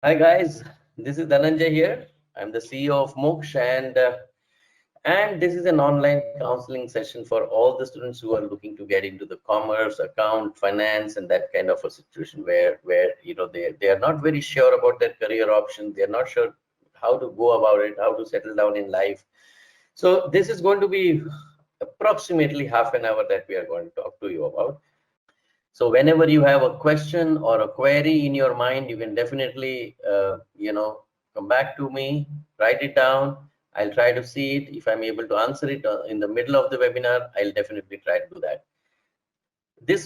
Hi guys, this is Dhananjay here. I'm the CEO of Moksh, and this is an online counseling session for all the students who are looking to get into the commerce, account, finance, and that kind of a situation where they are not very sure about their career options. They are not sure how to go about it, how to settle down in life. So this is going to be approximately half an hour that we are going to talk to you about. So whenever you have a question or a query in your mind, you can definitely, come back to me, write it down. I'll try to see it. If I'm able to answer it in the middle of the webinar, I'll definitely try to do that.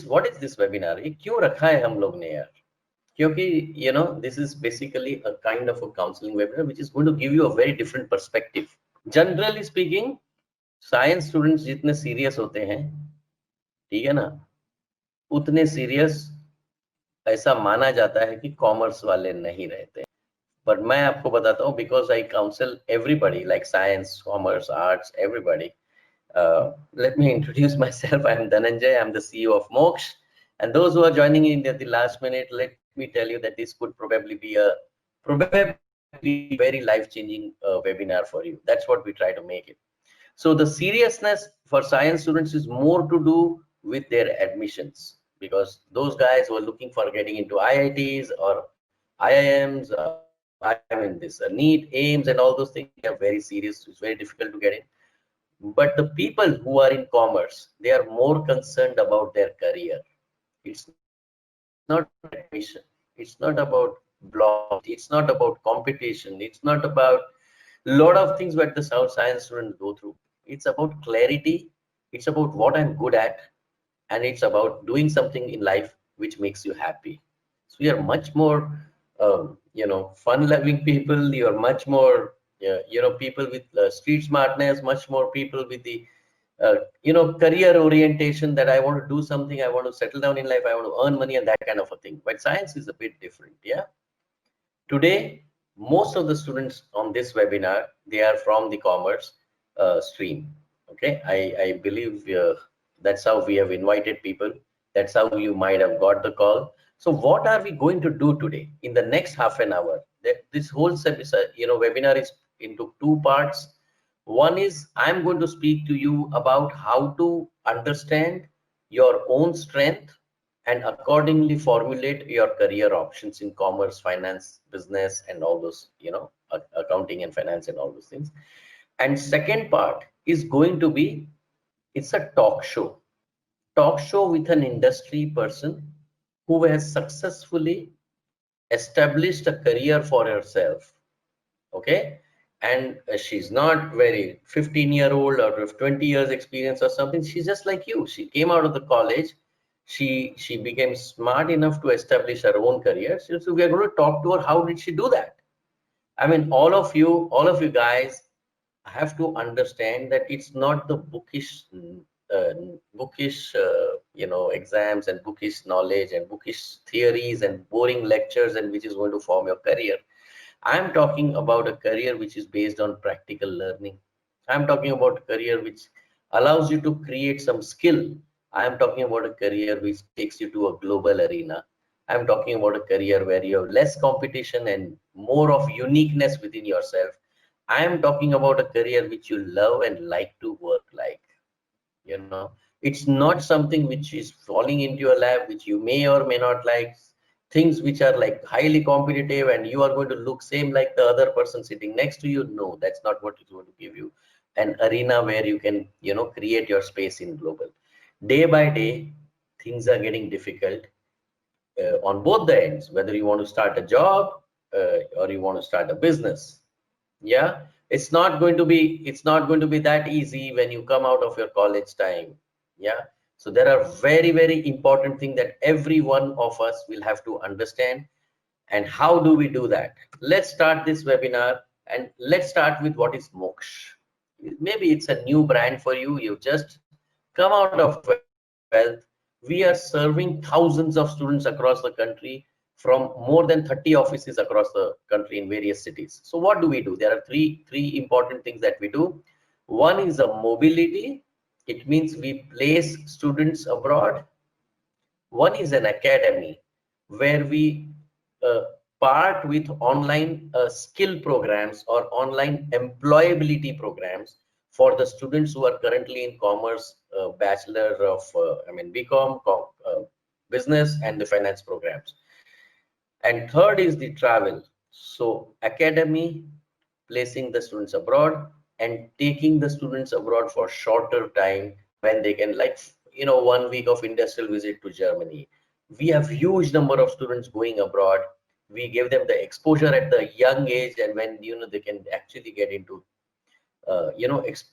What is this webinar? ये क्यों रखा है हम लोग ने यार? क्योंकि this is basically a kind of a counseling webinar which is going to give you a very different perspective. Generally speaking, science students जितने सीरियस होते हैं, ठीक है ना, उतने सीरियस ऐसा माना जाता है कि कॉमर्स वाले नहीं रहते. बट मैं आपको बताता हूँ, because I council everybody like science, commerce, arts, everybody. Let me introduce myself. I'm Dhananjay. I'm the CEO of Moksh. And those who are joining in at the last minute, let me tell you that this could probably be a very life-changing webinar for you. That's what we try to make it. So the seriousness for science students is more to do with their admissions, because those guys who are looking for getting into IITs or IIMs, this NEET, AIMS, and all those things, they are very serious. It's very difficult to get in. But the people who are in commerce, they are more concerned about their career. It's not admission. It's not about block. It's not about competition. It's not about a lot of things that the South Science students go through. It's about clarity. It's about what I'm good at, and it's about doing something in life which makes you happy. So we are much more, fun-loving people. You are much more, people with street smartness, much more people with the, career orientation, that I want to do something, I want to settle down in life, I want to earn money, and that kind of a thing. But science is a bit different, yeah. Today, most of the students on this webinar, they are from the commerce stream. Okay, I believe that's how we have invited people. That's how you might have got the call. So what are we going to do today in the next half an hour? This whole webinar is into two parts. One is I'm going to speak to you about how to understand your own strength and accordingly formulate your career options in commerce, finance, business, and all those, accounting and finance and all those things. And second part is going to be, it's a talk show with an industry person who has successfully established a career for herself. Okay, and she's not very 15-year-old or 20 years experience or something. She's just like you. She came out of the college. She became smart enough to establish her own career. So we are going to talk to her. How did she do that? I mean, all of you guys have to understand that it's not the uh, exams and bookish knowledge and bookish theories and boring lectures and which is going to form your career. I'm talking about a career which is based on practical learning. I'm talking about a career which allows you to create some skill. I'm talking about a career which takes you to a global arena. I'm talking about a career where you have less competition and more of uniqueness within yourself. I'm talking about a career which you love and like to work like. It's not something which is falling into your lap, which you may or may not like, things which are like highly competitive and you are going to look same like the other person sitting next to you. No, that's not what is going to give you an arena where you can, create your space in global. Day by day, things are getting difficult on both the ends, whether you want to start a job or you want to start a business. Yeah, it's not going to be that easy when you come out of your college time. Yeah, so there are very important things that every one of us will have to understand. And how do we do that? Let's start this webinar, and let's start with what is Moksh. Maybe it's a new brand for you. You just come out of wealth. We are serving thousands of students across the country from more than 30 offices across the country in various cities. So what do we do? There are three important things that we do. One is a mobility. It means we place students abroad. One is an academy where we part with online skill programs or online employability programs for the students who are currently in commerce, bachelor of BCom, business, and the finance programs. And third is the travel. So academy, placing the students abroad and taking the students abroad for shorter time when they can, like, 1 week of industrial visit to Germany. We have huge number of students going abroad. We give them the exposure at the young age, and when they can actually get into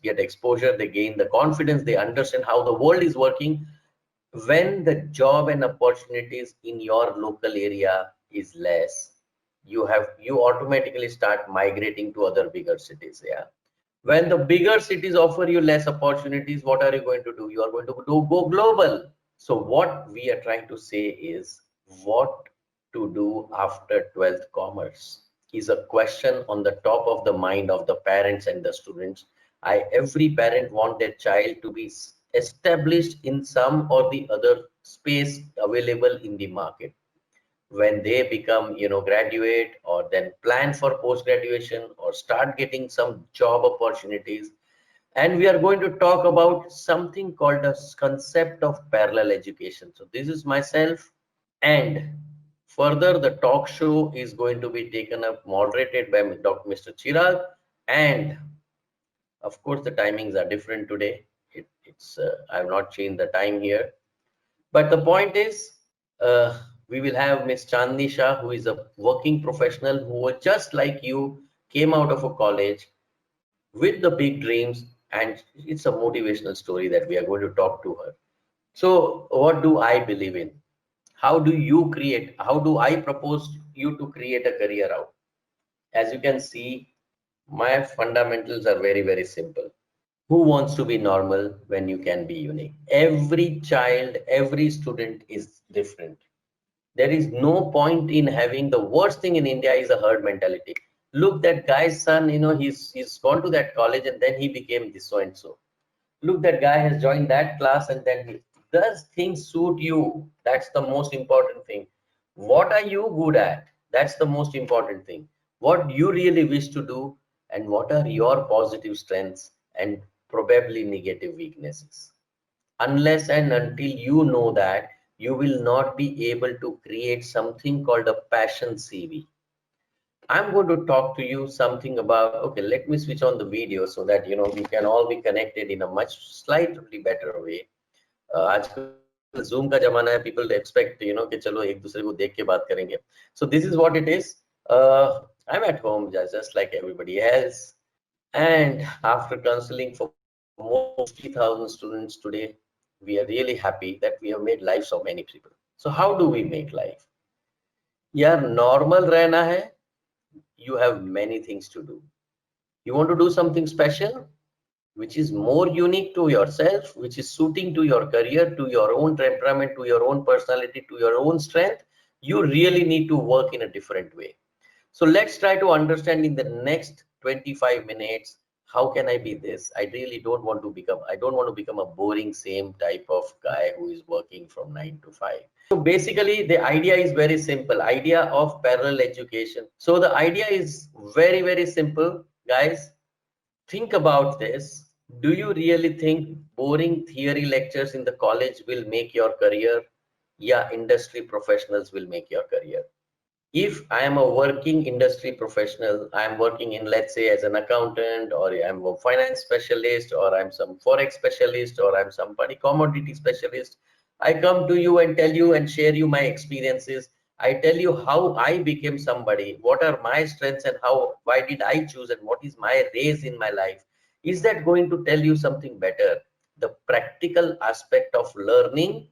get exposure, they gain the confidence, they understand how the world is working. When the job and opportunities in your local area is less, you automatically start migrating to other bigger cities. Yeah, when the bigger cities offer you less opportunities, what are you going to do? You are going to go global. So what we are trying to say is, what to do after 12th commerce is a question on the top of the mind of the parents and the students. Every parent want their child to be established in some or the other space available in the market. When they become, graduate, or then plan for post graduation or start getting some job opportunities. And we are going to talk about something called a concept of parallel education. So this is myself, and further the talk show is going to be taken up, moderated by Dr. Mr. Chirag. And of course the timings are different today. I have not changed the time here, but the point is, we will have Miss Chandni Shah, who is a working professional who was just like you, came out of a college with the big dreams, and it's a motivational story that we are going to talk to her. So what do I believe in? How do you create? How do I propose you to create a career out? As you can see, my fundamentals are very, very simple. Who wants to be normal when you can be unique? Every child, every student is different. There is no point in having, the worst thing in India is a herd mentality. Look, that guy's son, he's gone to that college and then he became this so and so. Look, that guy has joined that class and then does things suit you? That's the most important thing. What are you good at? That's the most important thing. What you really wish to do, and what are your positive strengths and probably negative weaknesses. Unless and until you know that, you will not be able to create something called a passion CV. I'm going to talk to you something about, okay, let me switch on the video so that we can all be connected in a much slightly better way. आजकल Zoom का जमाना है, people expect कि चलो एक दूसरे को देख के बात करेंगे. So this is what it is. I'm at home just like everybody else, and after counseling for more than 50,000 students today, we are really happy that we have made lives of many people. So how do we make life? यार normal रहना है, you have many things to do. You want to do something special, which is more unique to yourself, which is suiting to your career, to your own temperament, to your own personality, to your own strength. You really need to work in a different way. So let's try to understand in the next 25 minutes, how can I be this? I don't want to become a boring same type of guy who is working from 9 to 5. So basically the idea is very simple, idea of parallel education. So the idea is very, very simple, guys. Think about this. Do you really think boring theory lectures in the college will make your career? Yeah, industry professionals will make your career. If I am a working industry professional, I'm working in, let's say, as an accountant, or I'm a finance specialist, or I'm some forex specialist, or I'm somebody commodity specialist, I come to you and tell you and share you my experiences. I tell you how I became somebody, what are my strengths, and why did I choose, and what is my race in my life. Is that going to tell you something better? The practical aspect of learning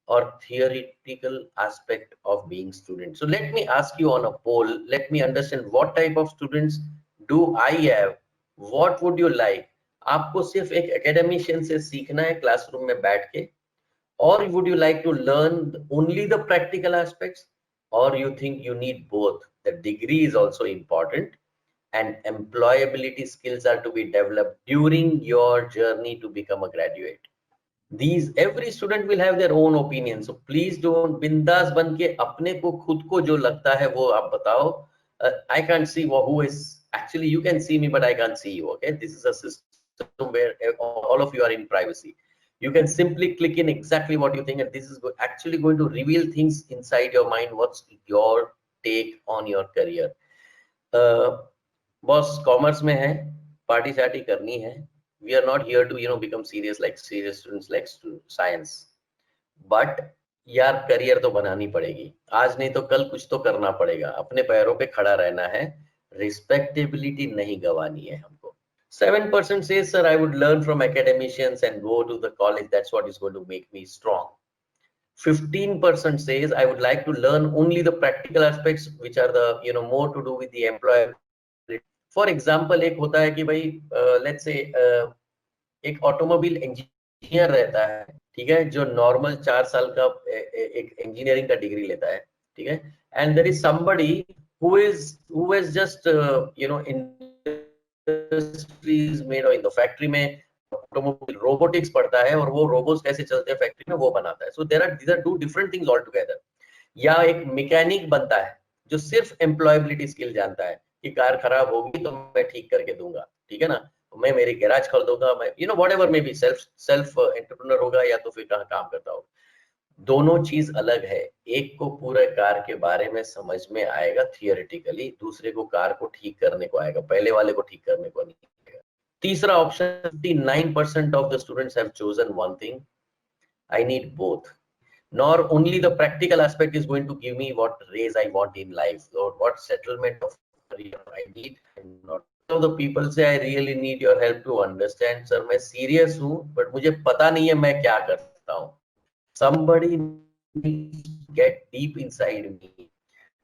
or theoretical aspect of being student? So let me ask you on a poll, let me understand what type of students do I have. What would you like? आपको सिर्फ एक academician से सीखना है classroom में बैठ के, or would you like to learn only the practical aspects, or you think you need both? The degree is also important, and employability skills are to be developed during your journey to become a graduate. these every student will have their own opinion, so please don't बिंदास बन के अपने को खुद को जो लगता है वो आप बताओ. I can't see who is actually, you can see me but I can't see you. Okay, this is a system where all of you are in privacy. You can simply click in exactly what you think, and this is actually going to reveal things inside your mind. What's your take on your career? Boss commerce में है, party शार्टी करनी है. We are not here to become serious like serious students like science. But यार career तो बनानी पड़ेगी, आज नहीं तो कल कुछ तो करना पड़ेगा, अपने पैरों पे खड़ा रहना है, रिस्पेक्टेबिलिटी नहीं गंवानी है हमको. 7% says, sir, I would learn from academicians and go to the college. That's what is going to make me strong. 15% says, I would like to learn only the practical aspects, which are the more to do with the employability. For example, एक होता है कि भाई let's say एक automobile engineer रहता है, ठीक है, जो नॉर्मल 4 साल का एक इंजीनियरिंग का डिग्री लेता है, ठीक है, and there is somebody who is just industries made or in the factory में ऑटोमोबाइल रोबोटिक्स पढ़ता है और वो रोबोट्स कैसे चलते हैं फैक्ट्री में वो बनाता है. सो these are two different things altogether. या एक मैकेनिक बनता है जो सिर्फ एम्प्लॉयबिलिटी स्किल जानता है कि कार खराब होगी तो मैं ठीक करके दूंगा, ठीक है ना, मैं मेरी गैराज खोल दूंगा, मैं whatever may be self entrepreneur होगा या तो फिर कहाँ काम करता होगा. दोनों चीज अलग है. एक को पूरे कार के बारे में समझ में आएगा थियोरेटिकली, दूसरे को कार को ठीक करने को आएगा, पहले वाले को ठीक करने को नहीं आएगा. तीसरा option, 59% of the students have chosen one thing, I need both. Nor only the practical aspect is going to give me what raise I want in life or what settlement of career I need. And not so the people say I really need your help to understand. Sir, मैं serious हूँ, but मुझे पता नहीं है मैं क्या कर सकता हूँ. Somebody needs to get deep inside me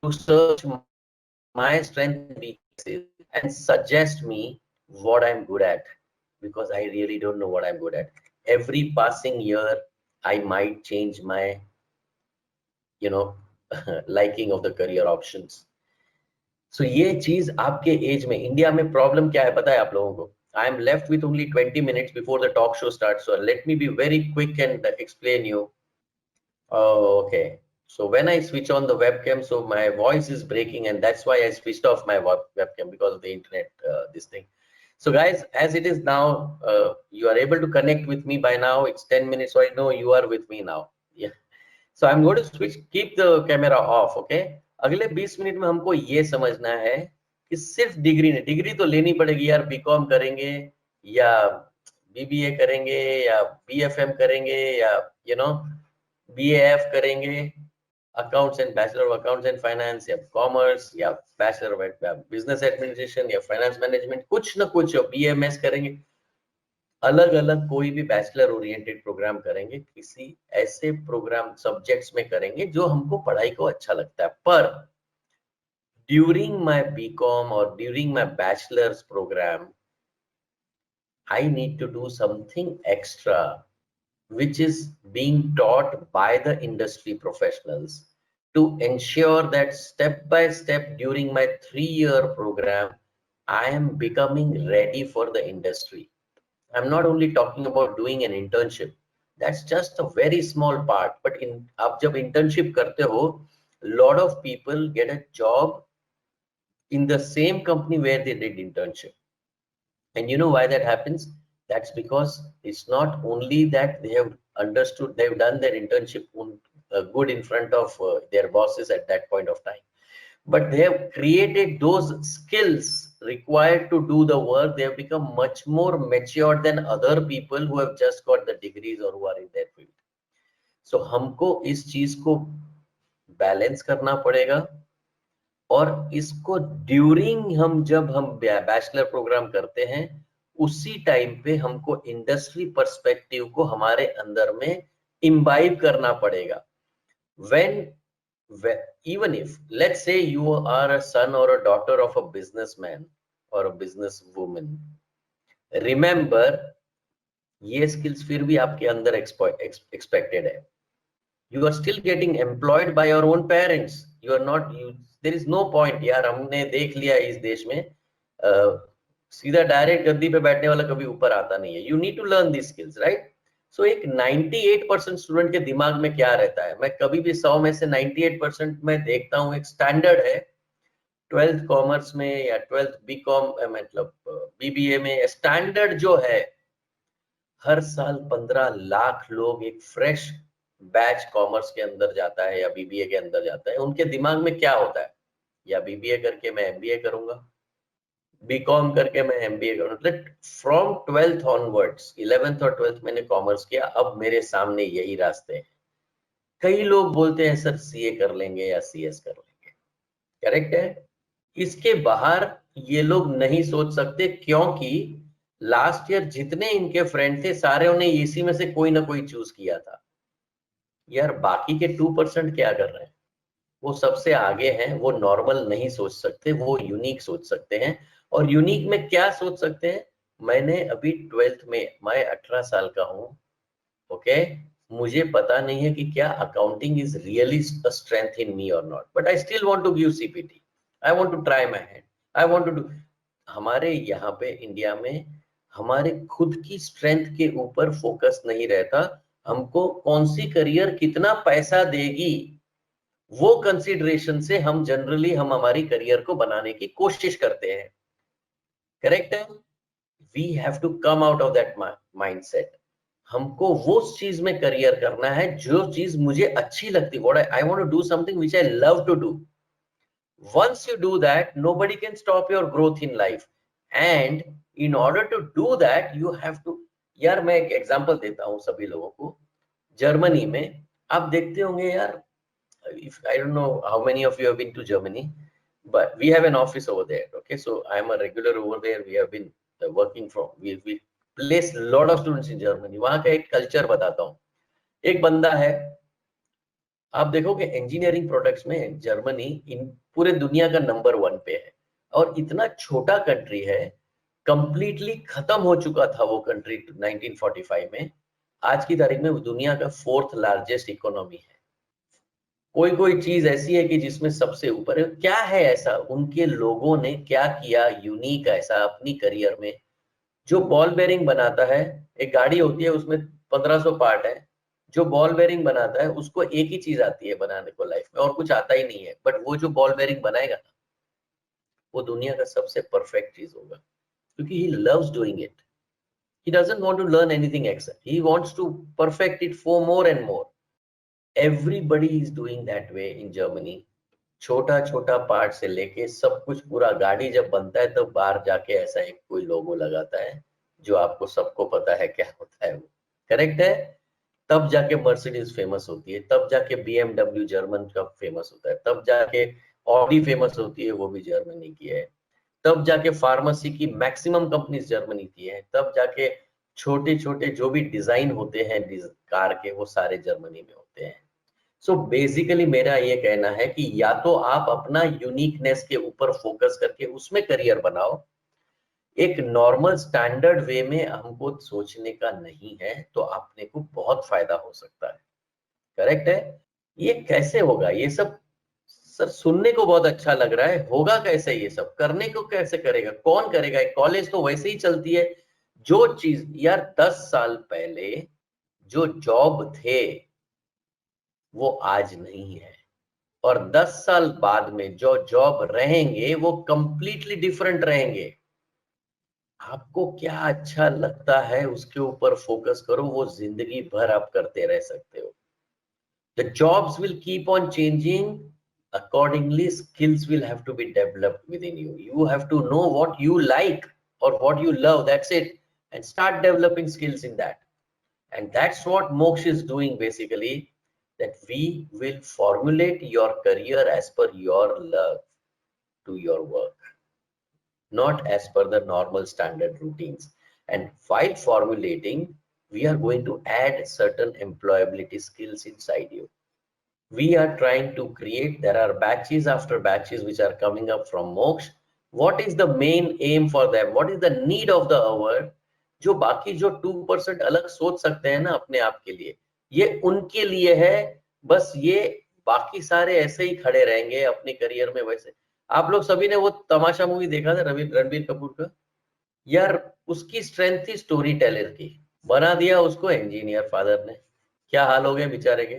to search my strengths and weaknesses and suggest me what I'm good at, because I really don't know what I'm good at. Every passing year, I might change my liking of the career options. So ये चीज आपके as में, India में problem क्या है पता है आप लोगों को? I am left with only 20 minutes before the talk show starts, so let me be very quick and explain you. Oh, okay. So when I switch on the webcam, so my voice is breaking, and that's why I switched off my webcam because of the internet, this thing. So guys, as it is now, you are able to connect with me by now. It's 10 minutes, so I know you are with me now. Yeah. So I'm going to switch, keep the camera off, okay? अगले 20 minute में हमको ये समझना है कि सिर्फ degree नहीं, degree तो लेनी पड़ेगी यार, बीकॉम करेंगे या बीबीए करेंगे या बीएफएम करेंगे या बीएएफ करेंगे, accounts and bachelor of accounts and finance या कॉमर्स या बैचलर ऑफ बिजनेस एडमिनिस्ट्रेशन या फाइनेंस मैनेजमेंट, कुछ ना कुछ बीएमएस करेंगे, अलग अलग कोई भी बैचलर ओरिएंटेड प्रोग्राम करेंगे, किसी ऐसे प्रोग्राम सब्जेक्ट्स में करेंगे जो हमको पढ़ाई को अच्छा लगता है. पर ड्यूरिंग माय बीकॉम और during my bachelors program I need to do something extra which is being taught by the industry professionals to ensure that step by step during my 3-year program, I am becoming ready for the industry. I'm not only talking about doing an internship. That's just a very small part. But आप जब internship करते हो, lot of people get a job in the same company where they did internship. And you know why that happens? That's because it's not only that they have understood, they've done their internship good in front of their bosses at that point of time, but they have created those skills required to do the work. They have become much more matured than other people who have just got the degrees or who are in their field. So हमको इस चीज को balance करना पड़ेगा, और इसको during जब हम बैचलर प्रोग्राम करते हैं उसी टाइम पे हमको इंडस्ट्री पर्सपेक्टिव को हमारे अंदर में इम्बाइब करना पड़ेगा. Even if let's say you are a son or a daughter of a businessman or a businesswoman, remember ये स्किल्स फिर भी आपके अंदर एक्सपेक्टेड है. You are still getting employed by your own parents. You are not, there is no point यार, हमने देख लिया इस देश में सीधा डायरेक्ट गद्दी पे बैठने वाला कभी ऊपर आता नहीं है. You need to learn these skills, right? सो एक 98% स्टूडेंट के दिमाग में क्या रहता है, मैं कभी भी 100 में से 98% में देखता हूँ, एक स्टैंडर्ड है 12th कॉमर्स में या 12th बीकॉम मतलब बीबीए में, स्टैंडर्ड जो है हर साल 15 लाख लोग एक फ्रेश बैच कॉमर्स के अंदर जाता है या बीबीए के अंदर जाता है, उनके दिमाग में क्या होता है, या बीबीए करके मैं एमबीए करूंगा, बीकॉम करके मैं एमबीए करूंगा। मतलब फ्रॉम 12th ऑनवर्ड्स, 11th और 12th मैंने कॉमर्स किया, अब मेरे सामने यही रास्ते हैं। कई लोग बोलते हैं सर सीए कर लेंगे या सीएस कर लेंगे, करेक्ट है। इसके बाहर ये लोग नहीं सोच सकते, क्योंकि लास्ट ईयर जितने इनके फ्रेंड थे सारे ने इसी में से कोई ना कोई चूज किया था। यार बाकी के 2% क्या कर रहे हैं, वो सबसे आगे हैं, वो नॉर्मल नहीं सोच सकते, वो यूनिक सोच सकते हैं। और यूनिक में क्या सोच सकते हैं, मैंने अभी 12th में, मैं 18 साल का हूं, ओके, मुझे पता नहीं है कि क्या accounting is really a strength in me और not, but I still want to give CPT, I want to try my hand, I want to do. हमारे यहाँ पे इंडिया में हमारे खुद की स्ट्रेंथ के ऊपर फोकस नहीं रहता, हमको कौन सी करियर कितना पैसा देगी, वो कंसीडरेशन से हम जनरली हम हमारी करियर को बनाने की कोशिश करते हैं, करेक्ट है। We have to come out of that mindset. हमको वो चीज में करियर करना है जो चीज मुझे अच्छी लगती, what I want to do something which I love to do. once you do that, nobody can stop your growth in life, and in order to do that you have to, यार मैं एक example देता हूं सभी लोगों को। Germany में आप देखते होंगे यार, if I don't know how many of you have been to Germany, but we have an office over there, okay, so I am a regular over there, we have been working from, we place lot of students in Germany। वहां का एक culture बताता हूँ। एक बंदा है, आप देखोगे इंजीनियरिंग प्रोडक्ट्स में जर्मनी इन पूरे दुनिया का नंबर 1 पे है, और इतना छोटा कंट्री है, कंप्लीटली खत्म हो चुका था वो कंट्री 1945 में, आज की तारीख में वो दुनिया का 4th लार्जेस्ट इकोनॉमी है। कोई कोई चीज ऐसी है कि जिसमें सबसे ऊपर है, क्या है ऐसा उनके लोगों ने क्या किया यूनिक ऐसा अपनी करियर में। जो बॉल बेरिंग बनाता है, एक गाड़ी होती है उसमें 1500 पार्ट है, जो बॉल बेरिंग बनाता है उसको एक ही चीज आती है बनाने को लाइफ में, और कुछ आता ही नहीं है, बट वो जो बॉल बेरिंग बनाएगा ना, वो दुनिया का सबसे परफेक्ट चीज होगा, क्योंकि he loves doing it, he doesn't want to learn anything extra, he wants to perfect it for more and more. Everybody is doing that way in Germany. छोटा छोटा पार्ट से लेके सब कुछ, पूरा गाड़ी जब बनता है तब बाहर जाके ऐसा एक कोई लोगो लगाता है, जो आपको सबको पता है क्या होता है वो, करेक्ट है। तब जाके मर्सिडीज फेमस होती है, तब जाके बीएमडब्ल्यू जर्मन का फेमस होता है, तब जाके ऑडी फेमस होती है, वो भी जर्मनी की है। तब जाके फार्मेसी की मैक्सिमम कंपनीज जर्मनी की है, तब जाके छोटे छोटे जो भी डिजाइन होते हैं कार के, वो सारे जर्मनी में होते हैं। सो बेसिकली मेरा ये कहना है कि या तो आप अपना यूनिकनेस के ऊपर फोकस करके उसमें करियर बनाओ, एक नॉर्मल स्टैंडर्ड वे में हमको सोचने का नहीं है, तो अपने को बहुत फायदा हो सकता है, करेक्ट है। ये कैसे होगा ये सब, सर सुनने को बहुत अच्छा लग रहा है, होगा कैसे, ये सब करने को कैसे करेगा, कौन करेगा, कॉलेज तो वैसे ही चलती है। जो चीज यार 10 साल पहले जो जॉब थे वो आज नहीं है, और 10 साल बाद में जो जॉब रहेंगे वो कंप्लीटली डिफरेंट रहेंगे। आपको क्या अच्छा लगता है उसके ऊपर फोकस करो, वो जिंदगी भर आप करते रह सकते हो। The jobs will keep on changing. Accordingly, skills will have to be developed within you. You have to know what you like or what you love. That's it. And start developing skills in that. And that's what Moksh is doing basically. That we will formulate your career as per your love to your work, not as per the normal standard routines. And while formulating, we are going to add certain employability skills inside you. We are trying to create, there are batches after batches which are coming up from Moksh. What is the main aim for them, what is the need of the hour? जो बाकी जो 2% अलग सोच सकते हैं ना अपने आप के लिए, ये उनके लिए है। बस ये बाकी सारे ऐसे ही खड़े रहेंगे अपने करियर में वैसे। आप लोग सभी ने वो तमाशा मूवी देखा था रवि रणबीर कपूर का, यार उसकी स्ट्रेंथ थी स्टोरी टेलर की। बना दिया उसको इंजीनियर फादर ने। क्या हाल हो गए बेचारे के,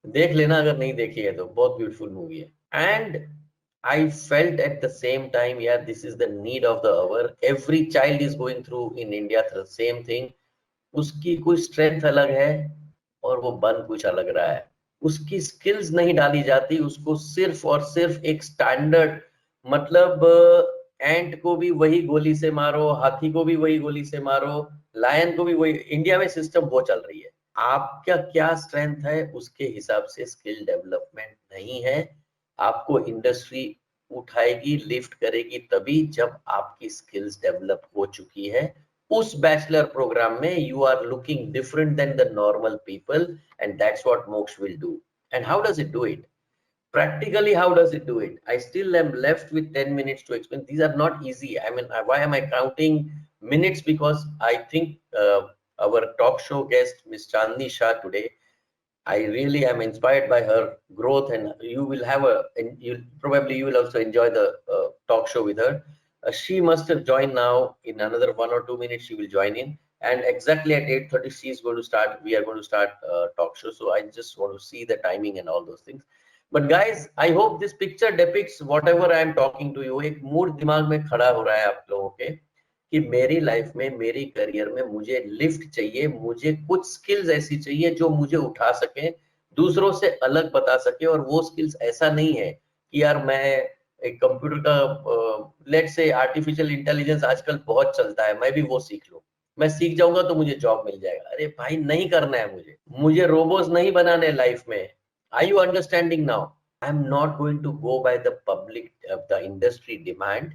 देख लेना अगर नहीं देखी है तो, बहुत ब्यूटीफुल मूवी है। And I felt at the same time यार, this is the need of the hour, every child is going through in India the same thing. उसकी कोई स्ट्रेंथ अलग है और वो बन कुछ अलग रहा है। उसकी स्किल्स नहीं डाली जाती, उसको सिर्फ और सिर्फ एक स्टैंडर्ड, मतलब एंट को भी वही गोली से मारो, हाथी को भी वही गोली से मारो, लायन को भी वही। इंडिया में सिस्टम वो चल रही है। आपका क्या स्ट्रेंथ है उसके हिसाब से स्किल डेवलपमेंट नहीं है। आपको इंडस्ट्री उठाएगी, लिफ्ट करेगी तभी जब आपकी स्किल्स डेवलप हो चुकी है। उस बैचलर प्रोग्राम में you are looking different than the normal people, and that's what Moksha will do. And how does it do it? Practically, how does it do it? I still am left with 10 minutes to explain. These are not easy. I mean, why am I counting minutes? Because I think our talk show guest, Miss Chandni Shah, today, I really am inspired by her growth, and you will have a, and you probably you will also enjoy the talk show with her. She must have joined now. In another 1 or 2 minutes, she will join in, and exactly at 8:30, she is going to start. We are going to start talk show. So I just want to see the timing and all those things. But guys, I hope this picture depicts whatever I am talking to you. एक mood दिमाग में खड़ा हो रहा है आप लोगों के कि मेरी लाइफ में, मेरी करियर में मुझे लिफ्ट चाहिए, मुझे कुछ स्किल्स ऐसी चाहिए जो मुझे उठा सके, दूसरों से अलग बता सके। और वो स्किल्स ऐसा नहीं है कि यार मैं एक कंप्यूटर का, लेट से आर्टिफिशियल इंटेलिजेंस आजकल बहुत चलता है, मैं भी वो सीख लूं, मैं सीख जाऊंगा तो मुझे जॉब मिल जाएगा। अरे भाई, नहीं करना है मुझे, मुझे रोबोट्स नहीं बनाने लाइफ में। Are you understanding now? I am not going to go by the public, the industry demand.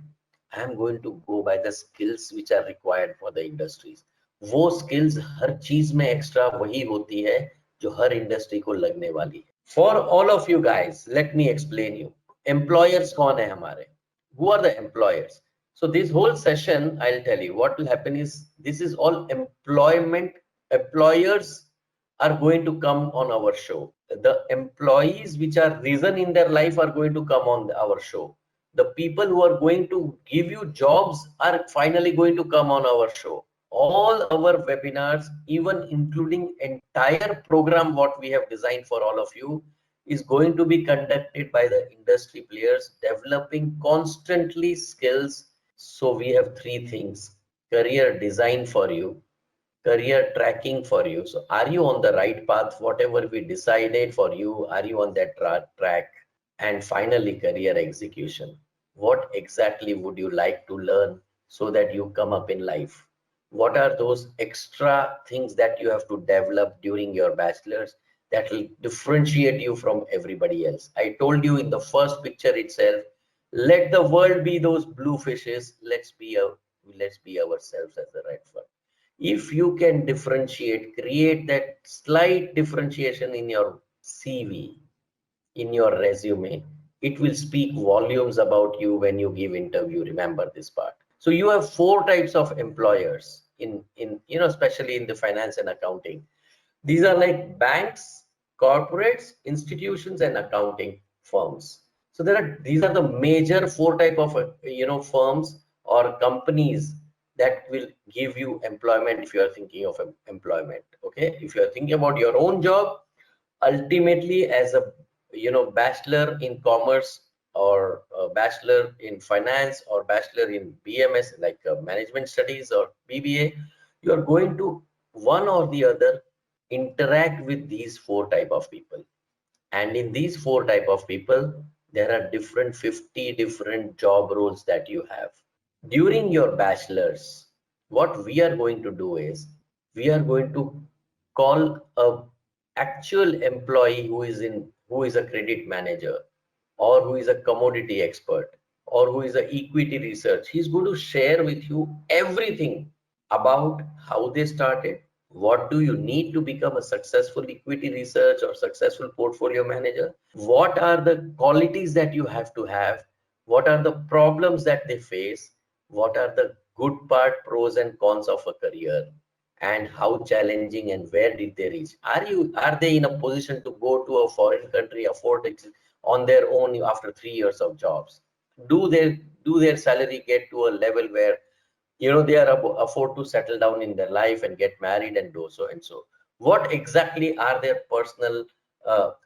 I am going to go by the skills which are required for the industries. वो skills हर चीज में extra वही होती है जो हर industry को लगने वाली है। For all of you guys, let me explain you. Employers कौन है हमारे? Who are the employers? So this whole session, I'll tell you what will happen is, this is all employment. Employers are going to come on our show. The employees which are risen in their life are going to come on our show. The people who are going to give you jobs are finally going to come on our show. All our webinars, even including entire program what we have designed for all of you, is going to be conducted by the industry players, developing constantly skills. So we have three things: career design for you, career tracking for you. So are you on the right path? Whatever we decided for you, are you on that track? And finally, career execution. What exactly would you like to learn so that you come up in life? What are those extra things that you have to develop during your bachelor's that will differentiate you from everybody else? I told you in the first picture itself, let the world be those blue fishes. Let's be ourselves as the red fur. If you can differentiate, create that slight differentiation in your CV, in your resume, it will speak volumes about you when you give interview. Remember this part. So you have four types of employers in especially in the finance and accounting. These are like banks, corporates, institutions, and accounting firms. So these are the major four type of firms or companies that will give you employment if you are thinking of employment. Okay, if you are thinking about your own job, ultimately as a bachelor in commerce, or a bachelor in finance, or bachelor in BMS, like management studies or BBA, you are going to one or the other interact with these four type of people. And in these four type of people, there are different 50 different job roles that you have during your bachelor's. What we are going to do is, we are going to call a actual employee who is a credit manager, or who is a commodity expert, or who is a equity research. He's going to share with you everything about how they started, what do you need to become a successful equity research or successful portfolio manager, what are the qualities that you have to have, what are the problems that they face, what are the good part, pros and cons of a career, and how challenging and where did they reach. Are they in a position to go to a foreign country, afford it on their own after 3 years of jobs? Do their salary get to a level where they are afford to settle down in their life and get married and do so and so. What exactly are their personal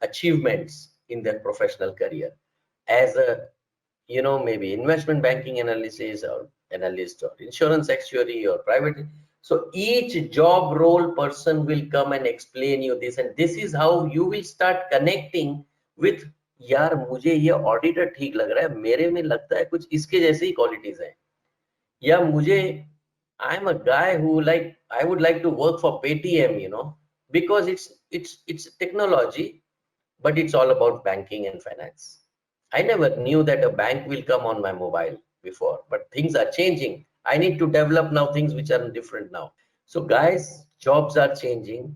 achievements in their professional career as a, maybe investment banking analysis or analyst or insurance actuary or private. So each job role person will come and explain you this, and this is how you will start connecting with, यार मुझे ये auditor ठीक लग रहा है, मेरे में लगता है कुछ इसके जैसे ही क्वालिटीज हैं, या मुझे, I am a guy who like, I would like to work for Paytm, because it's technology, but it's all about banking and finance. I never knew that a bank will come on my mobile before, but things are changing. I need to develop now things which are different now. So guys, jobs are changing,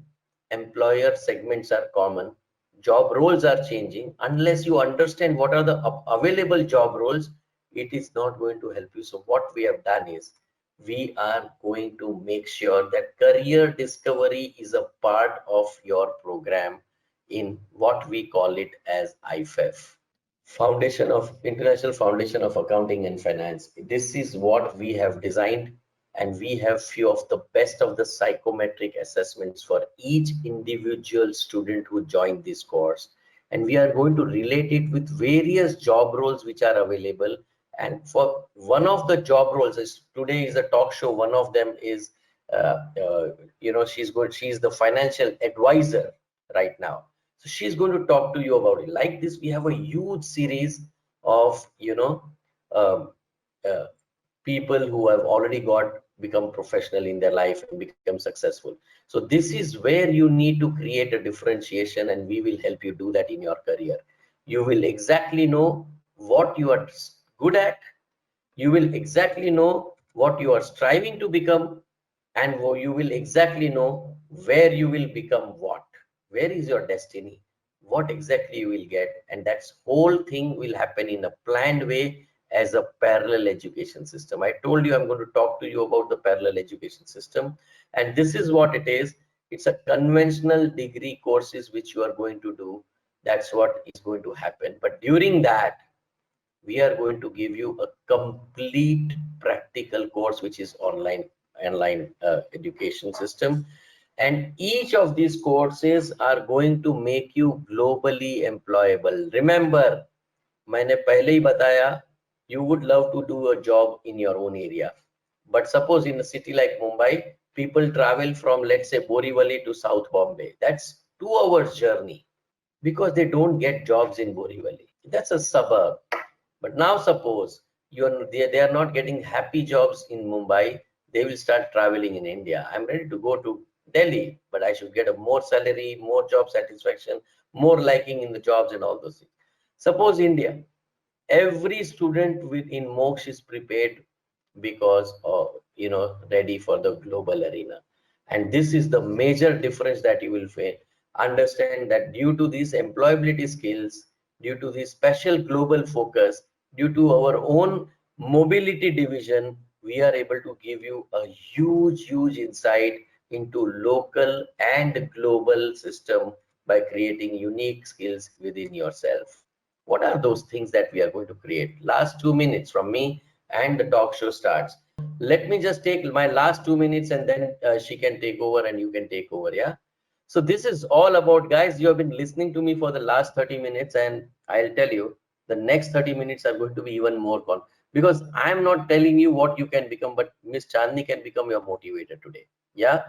employer segments are common, job roles are changing. Unless you understand what are the available job roles, it is not going to help you. So what we have done is, we are going to make sure that career discovery is a part of your program in what we call it as IFF. Foundation of International Foundation of Accounting and Finance. This is what we have designed, and we have few of the psychometric assessments for each individual student who joined this course, and we are going to relate it with various job roles which are available. And for one of the job roles, is today is a talk show, one of them is she's the financial advisor right now, so she's going to talk to you about it. Like this, we have a huge series of um, uh, people who have already become professional in their life and become successful. So this is where you need to create a differentiation, and we will help you do that in your career. You will exactly know what you are good at, you will exactly know what you are striving to become, and you will exactly know where you will become what. Where is your destiny? What exactly you will get? And that's whole thing will happen in a planned way as a parallel education system. I told you I'm going to talk to you about the parallel education system, and this is what it is. It's a conventional degree courses which you are going to do. That's what is going to happen. But during that, we are going to give you a complete practical course which is online education system, and each of these courses are going to make you globally employable. Remember, मैंने पहले ही बताया, you would love to do a job in your own area, but suppose in a city like Mumbai, people travel from, let's say, Borivali to South Bombay. That's 2 hours journey, because they don't get jobs in Borivali. That's a suburb. But now suppose they are not getting happy jobs in Mumbai, they will start traveling in India. I'm ready to go to Delhi, but I should get a more salary, more job satisfaction, more liking in the jobs and all those things. Suppose India, every student within Moksh is prepared because of, ready for the global arena. And this is the major difference that you will face. Understand that due to these employability skills, due to this special global focus, due to our own mobility division, we are able to give you a huge insight into local and global system by creating unique skills within yourself. What are those things that we are going to create? Last 2 minutes from me, and the talk show starts. Let me just take my last 2 minutes, and then she can take over and you can take over. Yeah. So this is all about, guys. You have been listening to me for the last 30 minutes, and I'll tell you the next 30 minutes are going to be even more fun, because I'm not telling you what you can become, but Miss Chandni can become your motivator today. Yeah.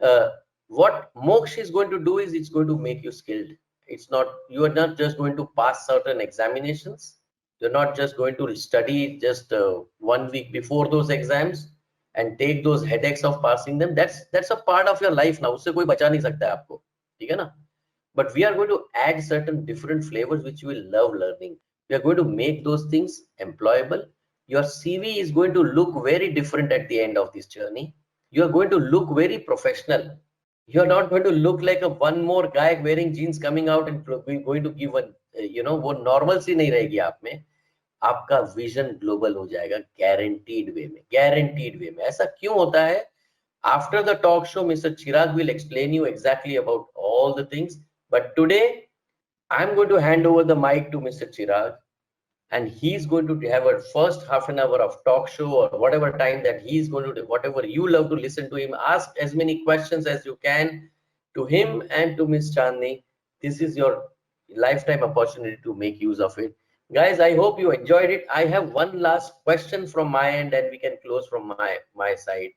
Uh, what Moksh is going to do is, it's going to make you skilled. It's not, you are not just going to pass certain examinations. You're not just going to study just 1 week before those exams and take those headaches of passing them. That's a part of your life now. उससे कोई बचा नहीं सकता है आपको, ठीक है ना? But we are going to add certain different flavors which you will love learning. We are going to make those things employable. Your CV is going to look very different at the end of this journey. You are going to look very professional. You're not going to look like a one more guy wearing jeans coming out and going to give a, वो normalcy नहीं रहेगी आप में. आपका vision global हो जाएगा, guaranteed वे में. ऐसा क्यों होता है? After the talk show, Mr. Chirag will explain you exactly about all the things. But today, I'm going to hand over the mic to Mr. Chirag, and he's going to have a first half an hour of talk show or whatever time that he's going to do, whatever you love to listen to him. Ask as many questions as you can to him and to Miss Chandni. This is your lifetime opportunity to make use of it. Guys, I hope you enjoyed it. I have one last question from my end and we can close from my side.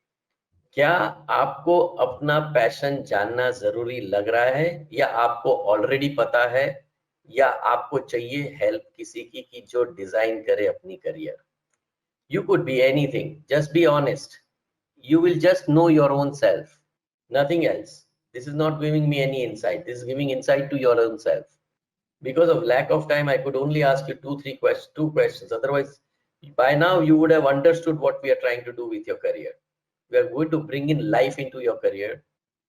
क्या आपको अपना passion जानना जरूरी लग रहा है, या आपको ऑलरेडी पता है, या आपको चाहिए हेल्प किसी की जो डिजाइन करे अपनी career? You could be anything. Just be honest. You will just know your own self. Nothing else. This is not giving me any insight. This is giving insight to your own self. Because of lack of time, I could only ask you two questions. Otherwise, by now you would have understood what we are trying to do with your career. We are going to bring in life into your career.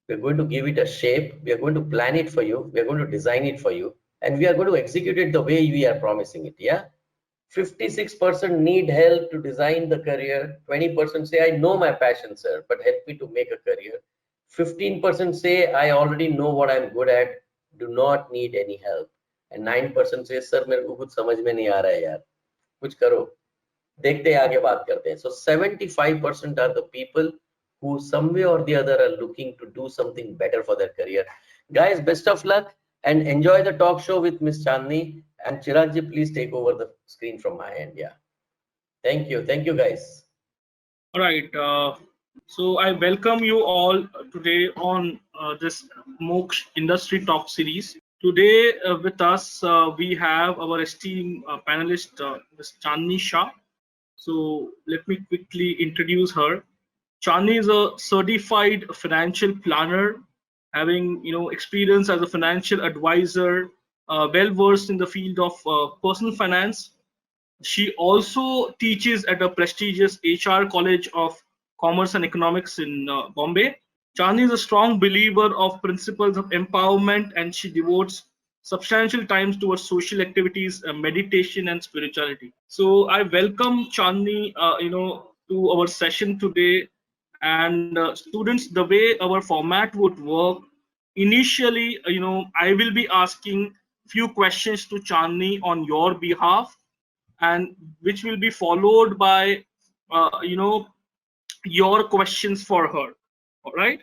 We are going to give it a shape. We are going to plan it for you. We are going to design it for you. And we are going to execute it the way we are promising it. Yeah. 56% need help to design the career. 20% say, I know my passion, sir, but help me to make a career. 15% say, I already know what I'm good at, do not need any help. And 9% say, sir, मेरे को कुछ समझ में नहीं आ रहा है यार, कुछ करो, देखते हैं आगे बात करते हैं. So 75% are the people who some way or the other are looking to do something better for their career. Guys, best of luck and enjoy the talk show with Miss Chandni. And Chiragji, please take over the screen from my end. Yeah. Thank you. Thank you, guys. All right. So I welcome you all today on this Moksh Industry Talk series. Today with us we have our esteemed panelist Ms. Chandni Shah. So let me quickly introduce her. Chandni is a certified financial planner, having experience as a financial advisor, well versed in the field of personal finance. She also teaches at a prestigious HR College of Commerce and Economics in Bombay. Chandni is a strong believer of principles of empowerment, and she devotes substantial time towards social activities, meditation, and spirituality. So I welcome Chandni, to our session today. And students, the way our format would work, initially, I will be asking few questions to Chandni on your behalf, and which will be followed by your questions for her. All right,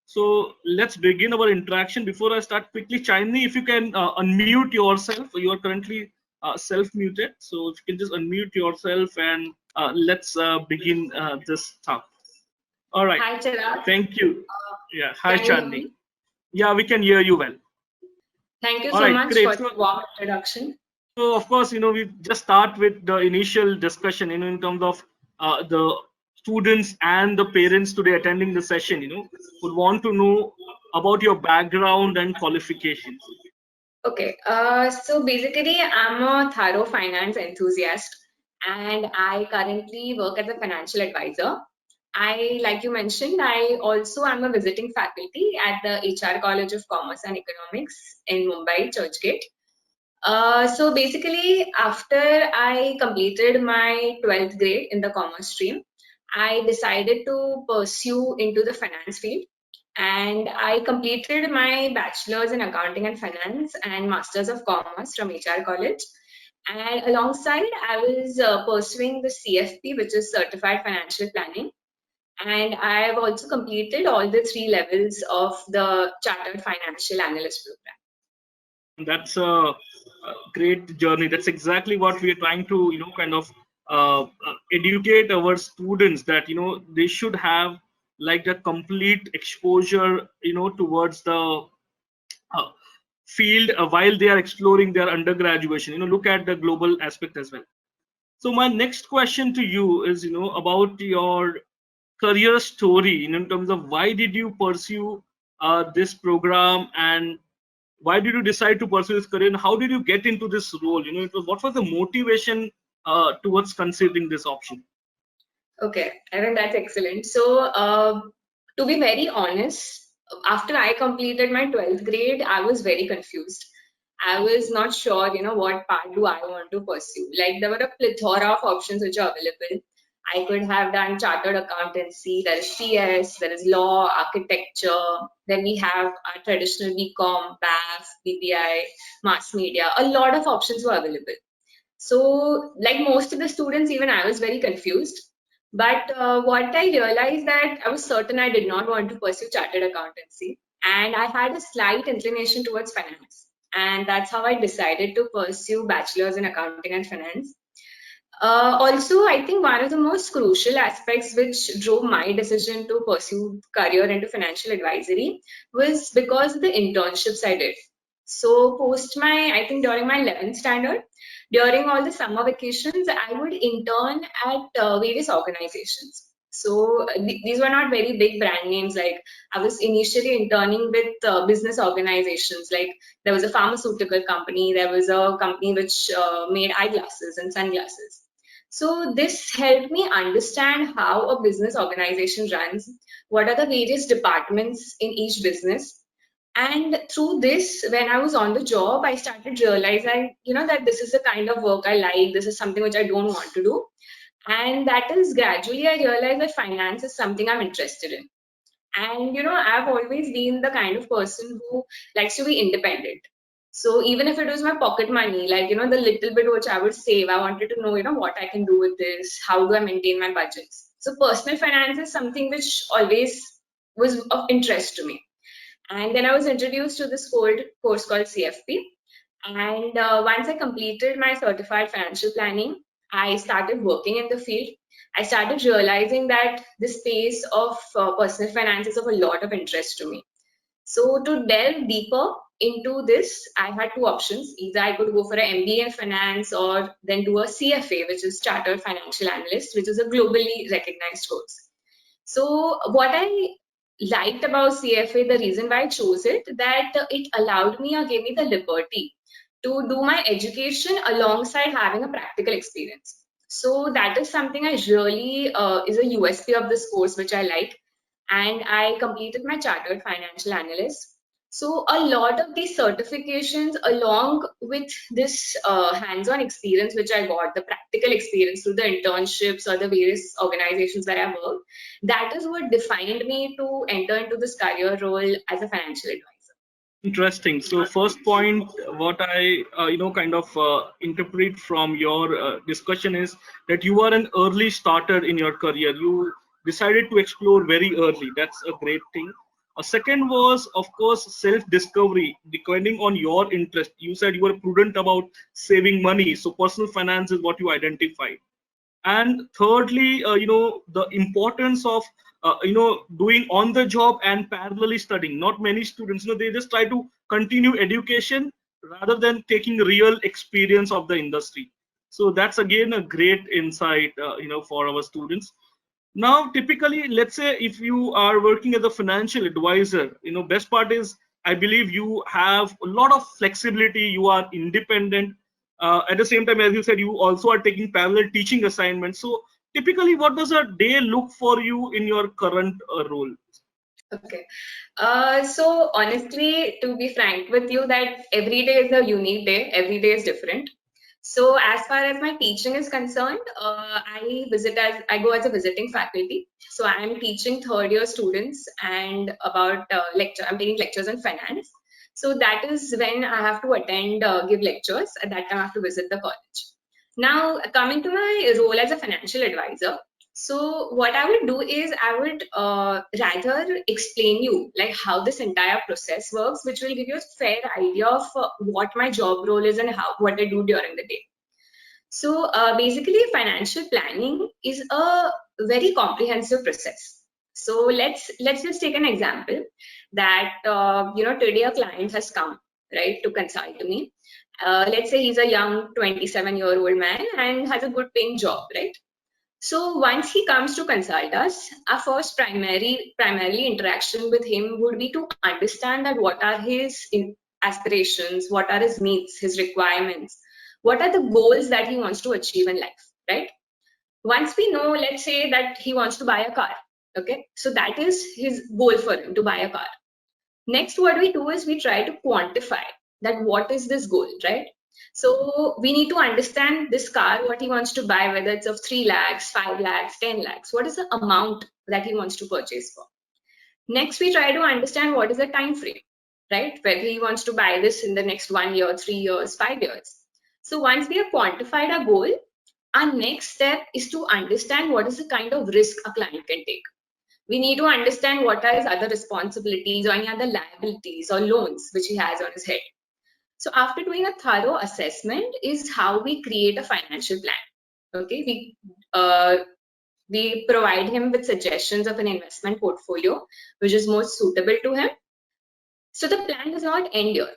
so let's begin our interaction. Before I start, quickly, Chandni, if you can unmute yourself. You are currently self muted, so if you can just unmute yourself, and let's begin this stuff. All right. Hi, Chirag. Thank you. Yeah, hi, Can you hear Chandni. me? Yeah, we can hear you well. Thank you All so right, much great. for the warm introduction. So of course, we just start with the initial discussion, in terms of the students and the parents today attending the session, would want to know about your background and qualifications. Okay, so basically, I'm a thorough finance enthusiast, and I currently work as a financial advisor. Like you mentioned, I also am a visiting faculty at the HR College of Commerce and Economics in Mumbai, Churchgate. So basically, after I completed my 12th grade in the commerce stream, I decided to pursue into the finance field. And I completed my bachelor's in accounting and finance and master's of commerce from HR College. And alongside, I was pursuing the CFP, which is Certified Financial Planning. And I have also completed all the 3 levels of the Chartered Financial Analyst program. That's a great journey. That's exactly what we are trying to, kind of educate our students, that they should have like the complete exposure, towards the field while they are exploring their undergraduation. Look at the global aspect as well. So my next question to you is, about your career story, in terms of why did you pursue this program, and why did you decide to pursue this career, and how did you get into this role? What was the motivation towards considering this option? Okay, I think that's excellent. So, to be very honest, after I completed my 12th grade, I was very confused. I was not sure, what path do I want to pursue. Like, there were a plethora of options which are available. I could have done chartered accountancy, there is CS, there is law, architecture, then we have our traditional BCom, BAF, BPI, mass media. A lot of options were available. So like most of the students, even I was very confused. But what I realized that I was certain I did not want to pursue chartered accountancy, and I had a slight inclination towards finance. And that's how I decided to pursue bachelor's in accounting and finance. Also, I think one of the most crucial aspects which drove my decision to pursue career into financial advisory was because of the internships I did. So, I think during my 11th standard, during all the summer vacations, I would intern at various organizations. So, these were not very big brand names. Like, I was initially interning with business organizations. Like, there was a pharmaceutical company, there was a company which made eyeglasses and sunglasses. So this helped me understand how a business organization runs, what are the various departments in each business. And through this, when I was on the job, I started realizing, that this is the kind of work I like, this is something which I don't want to do. And that is gradually I realized that finance is something I'm interested in. And I've always been the kind of person who likes to be independent. So even if it was my pocket money, like the little bit which I would save, I wanted to know, what I can do with this, how do I maintain my budgets. So personal finance is something which always was of interest to me. And then I was introduced to this course called CFP. And once I completed my certified financial planning, I started working in the field. I started realizing that the space of personal finance is of a lot of interest to me. So to delve deeper into this, I had two options. Either I could go for an MBA in finance or then do a CFA, which is Chartered Financial Analyst, which is a globally recognized course. So what I liked about CFA, the reason why I chose it, that it allowed me or gave me the liberty to do my education alongside having a practical experience. So that is something I really is a USP of this course, which I like. And I completed my chartered financial analyst. So a lot of these certifications, along with this hands-on experience which I got, the practical experience through the internships or the various organizations where I worked, that is what defined me to enter into this career role as a financial advisor. Interesting. So first point, what I kind of interpret from your discussion is that you are an early starter in your career. You decided to explore very early. That's a great thing. A second was, of course, self-discovery. Depending on your interest, you said you were prudent about saving money. So personal finance is what you identified. And thirdly, the importance of doing on the job and parallelly studying. Not many students, they just try to continue education rather than taking real experience of the industry. So that's again a great insight for our students. Now typically, let's say if you are working as a financial advisor, best part is I believe you have a lot of flexibility, you are independent. At the same time, as you said, you also are taking parallel teaching assignments. So typically, what does a day look for you in your current role? Okay. So honestly, to be frank with you, that every day is a unique day. Every day is different. So as far as my teaching is concerned, I go as a visiting faculty. So I'm teaching third year students and about I'm taking lectures in finance. So that is when I have to attend, give lectures. At that time, I have to visit the college. Now, coming to my role as a financial advisor, so what I would do is I would rather explain you like how this entire process works, which will give you a fair idea of what my job role is and what I do during the day. So basically, financial planning is a very comprehensive process. So let's just take an example that today a client has come right to consult to me. Let's say he's a young 27-year-old man and has a good paying job, right? So once he comes to consult us, our first primarily interaction with him would be to understand that what are his aspirations, what are his needs, his requirements, what are the goals that he wants to achieve in life, right? Once we know, let's say that he wants to buy a car, okay? So that is his goal for him to buy a car. Next, what we do is we try to quantify that what is this goal, right? So we need to understand this car, what he wants to buy, whether it's of 3 lakhs, 5 lakhs, 10 lakhs, what is the amount that he wants to purchase for. Next, we try to understand what is the time frame, right? Whether he wants to buy this in the next 1 year, 3 years, 5 years. So once we have quantified our goal, our next step is to understand what is the kind of risk a client can take. We need to understand what are his other responsibilities or any other liabilities or loans which he has on his head. So after doing a thorough assessment is how we create a financial plan. Okay, we provide him with suggestions of an investment portfolio which is most suitable to him. So the plan does not end here,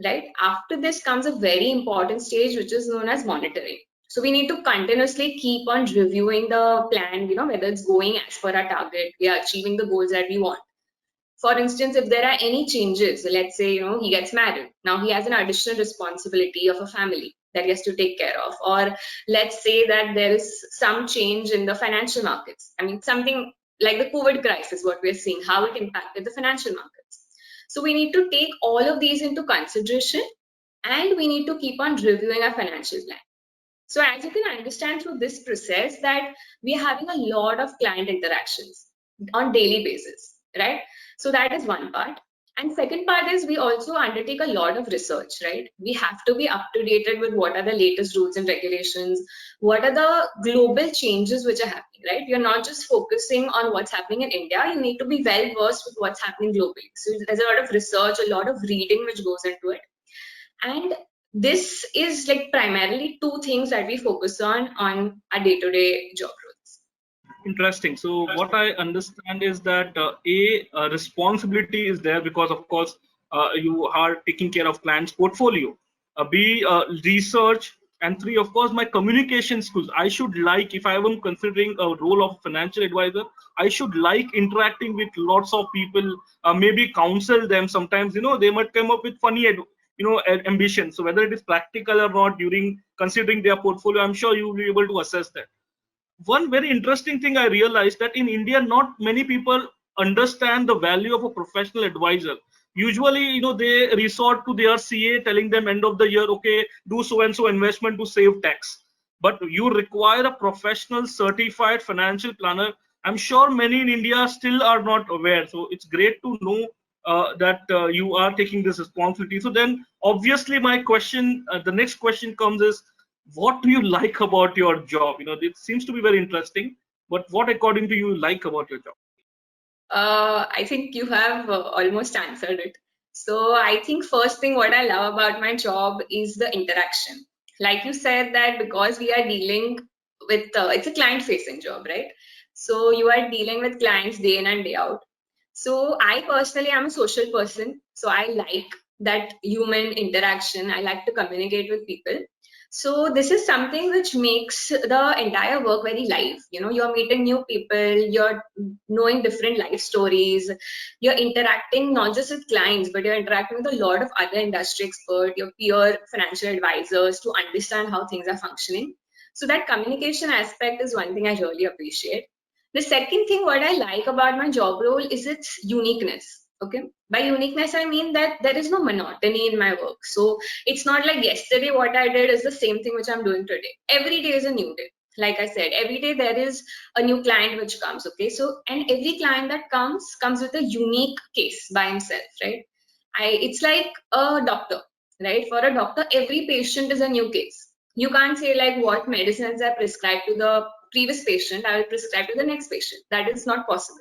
right? After this comes a very important stage which is known as monitoring. So we need to continuously keep on reviewing the plan, whether it's going as per our target, we are achieving the goals that we want. For instance, if there are any changes, let's say, he gets married. Now he has an additional responsibility of a family that he has to take care of. Or let's say that there is some change in the financial markets. I mean, something like the COVID crisis, what we're seeing, how it impacted the financial markets. So we need to take all of these into consideration and we need to keep on reviewing our financial plan. So as you can understand through this process that we are having a lot of client interactions on daily basis, right? So that is one part. And second part is we also undertake a lot of research, right? We have to be up to date with what are the latest rules and regulations, what are the global changes which are happening, right? You're not just focusing on what's happening in India, you need to be well versed with what's happening globally. So there's a lot of research, a lot of reading which goes into it. And this is like primarily two things that we focus on our day-to-day job roles. Interesting. So what I understand is that responsibility is there because of course you are taking care of clients' portfolio. B, research, and three, of course, my communication skills. I should like, if I am considering a role of financial advisor, I should like interacting with lots of people, maybe counsel them. Sometimes they might come up with funny ambitions. So whether it is practical or not during considering their portfolio, I'm sure you will be able to assess that. One very interesting thing I realized that in India, not many people understand the value of a professional advisor. Usually, they resort to their CA telling them end of the year, okay, do so and so investment to save tax. But you require a professional certified financial planner. I'm sure many in India still are not aware. So it's great to know that you are taking this responsibility. So then, obviously, my question, the next question comes is, what do you like about your job? It seems to be very interesting, but what according to you like about your job? I think you have almost answered it. So I think first thing what I love about my job is the interaction. Like you said that because we are dealing with, it's a client facing job, right? So you are dealing with clients day in and day out. So I personally am a social person. So I like that human interaction. I like to communicate with people. So this is something which makes the entire work very live. You're meeting new people, you're knowing different life stories, you're interacting not just with clients, but you're interacting with a lot of other industry experts, your peer financial advisors to understand how things are functioning. So that communication aspect is one thing I really appreciate. The second thing what I like about my job role is its uniqueness. Okay. By uniqueness, I mean that there is no monotony in my work. So it's not like yesterday what I did is the same thing which I'm doing today. Every day is a new day. Like I said, every day there is a new client which comes. Okay. So, and every client that comes with a unique case by himself, right? It's like a doctor, right? For a doctor, every patient is a new case. You can't say like what medicines are prescribed to the previous patient, I will prescribe to the next patient. That is not possible.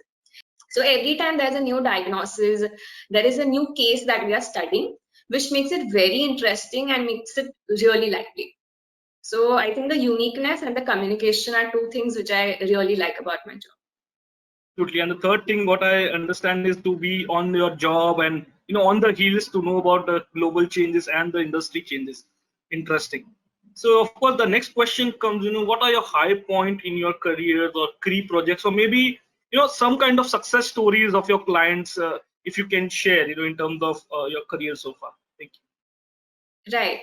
So every time there's a new diagnosis, there is a new case that we are studying, which makes it very interesting and makes it really lively. So I think the uniqueness and the communication are two things which I really like about my job. Absolutely. And the third thing, what I understand is to be on your job and on the heels to know about the global changes and the industry changes. Interesting. So of course, the next question comes. What are your high point in your careers or career projects, or maybe some kind of success stories of your clients, if you can share, in terms of your career so far. Thank you. Right.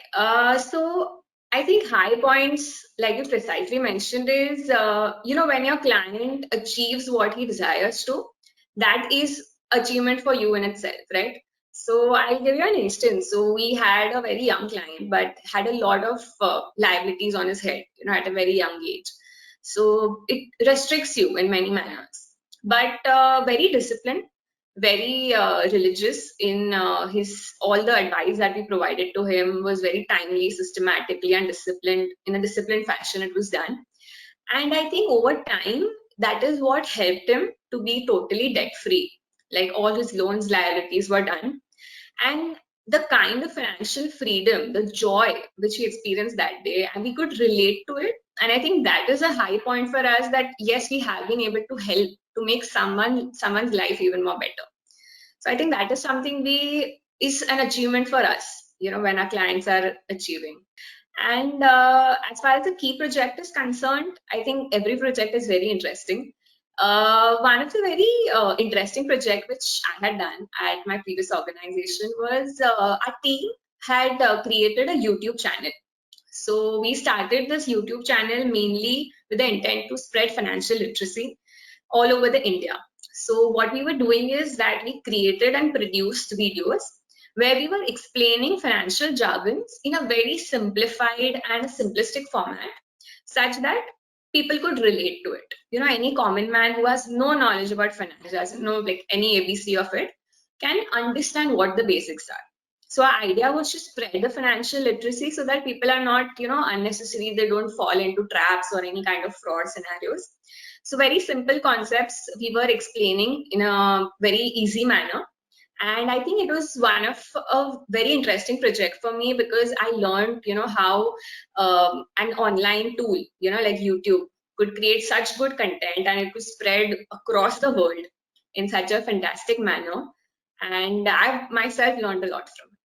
So I think high points, like you precisely mentioned, is when your client achieves what he desires to, that is achievement for you in itself, right? So I'll give you an instance. So we had a very young client, but had a lot of liabilities on his head, at a very young age. So it restricts you in many manners, but very disciplined. very religious in his all the advice that we provided to him was very timely, systematically, and disciplined in a disciplined fashion. It was done, and I think over time that is what helped him to be totally debt free. Like all his loans, liabilities were done, and the kind of financial freedom, the joy which we experienced that day, and we could relate to it. And I think that is a high point for us, that yes, we have been able to help to make someone's life even more better. So I think that is something we is an achievement for us, when our clients are achieving. And as far as the key project is concerned, I think every project is very interesting. One of the very interesting project which I had done at my previous organization was our team had created a YouTube channel. So we started this YouTube channel mainly with the intent to spread financial literacy all over the India. So what we were doing is that we created and produced videos where we were explaining financial jargons in a very simplified and simplistic format, such that people could relate to it. Any common man who has no knowledge about finance, doesn't know like any ABC of it, can understand what the basics are. So our idea was to spread the financial literacy so that people are not, unnecessary, they don't fall into traps or any kind of fraud scenarios. So very simple concepts we were explaining in a very easy manner. And I think it was one of a very interesting project for me, because I learned, how an online tool, like YouTube, could create such good content and it could spread across the world in such a fantastic manner. And I myself learned a lot from it.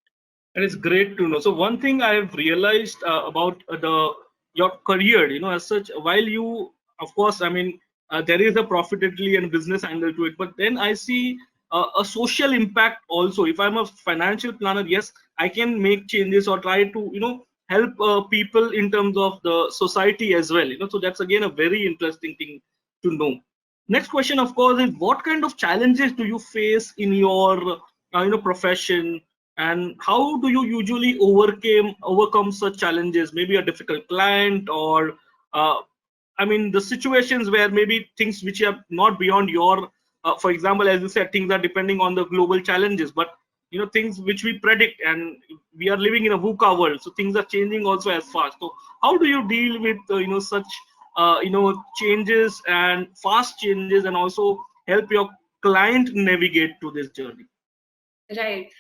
And it's great to know. So one thing I've realized about the your career, as such, while you, of course, I mean, there is a profitability and business angle to it, but then I see a social impact also. If I'm a financial planner, yes, I can make changes or try to, help people in terms of the society as well. So that's again a very interesting thing to know. Next question, of course, is what kind of challenges do you face in your, profession, and how do you usually overcome such challenges? Maybe a difficult client, or I mean, the situations where maybe things which are not beyond your, for example, as you said, things are depending on the global challenges, but things which we predict, and we are living in a VUCA world, so things are changing also as fast. So how do you deal with such changes and fast changes, and also help your client navigate to this journey? Right.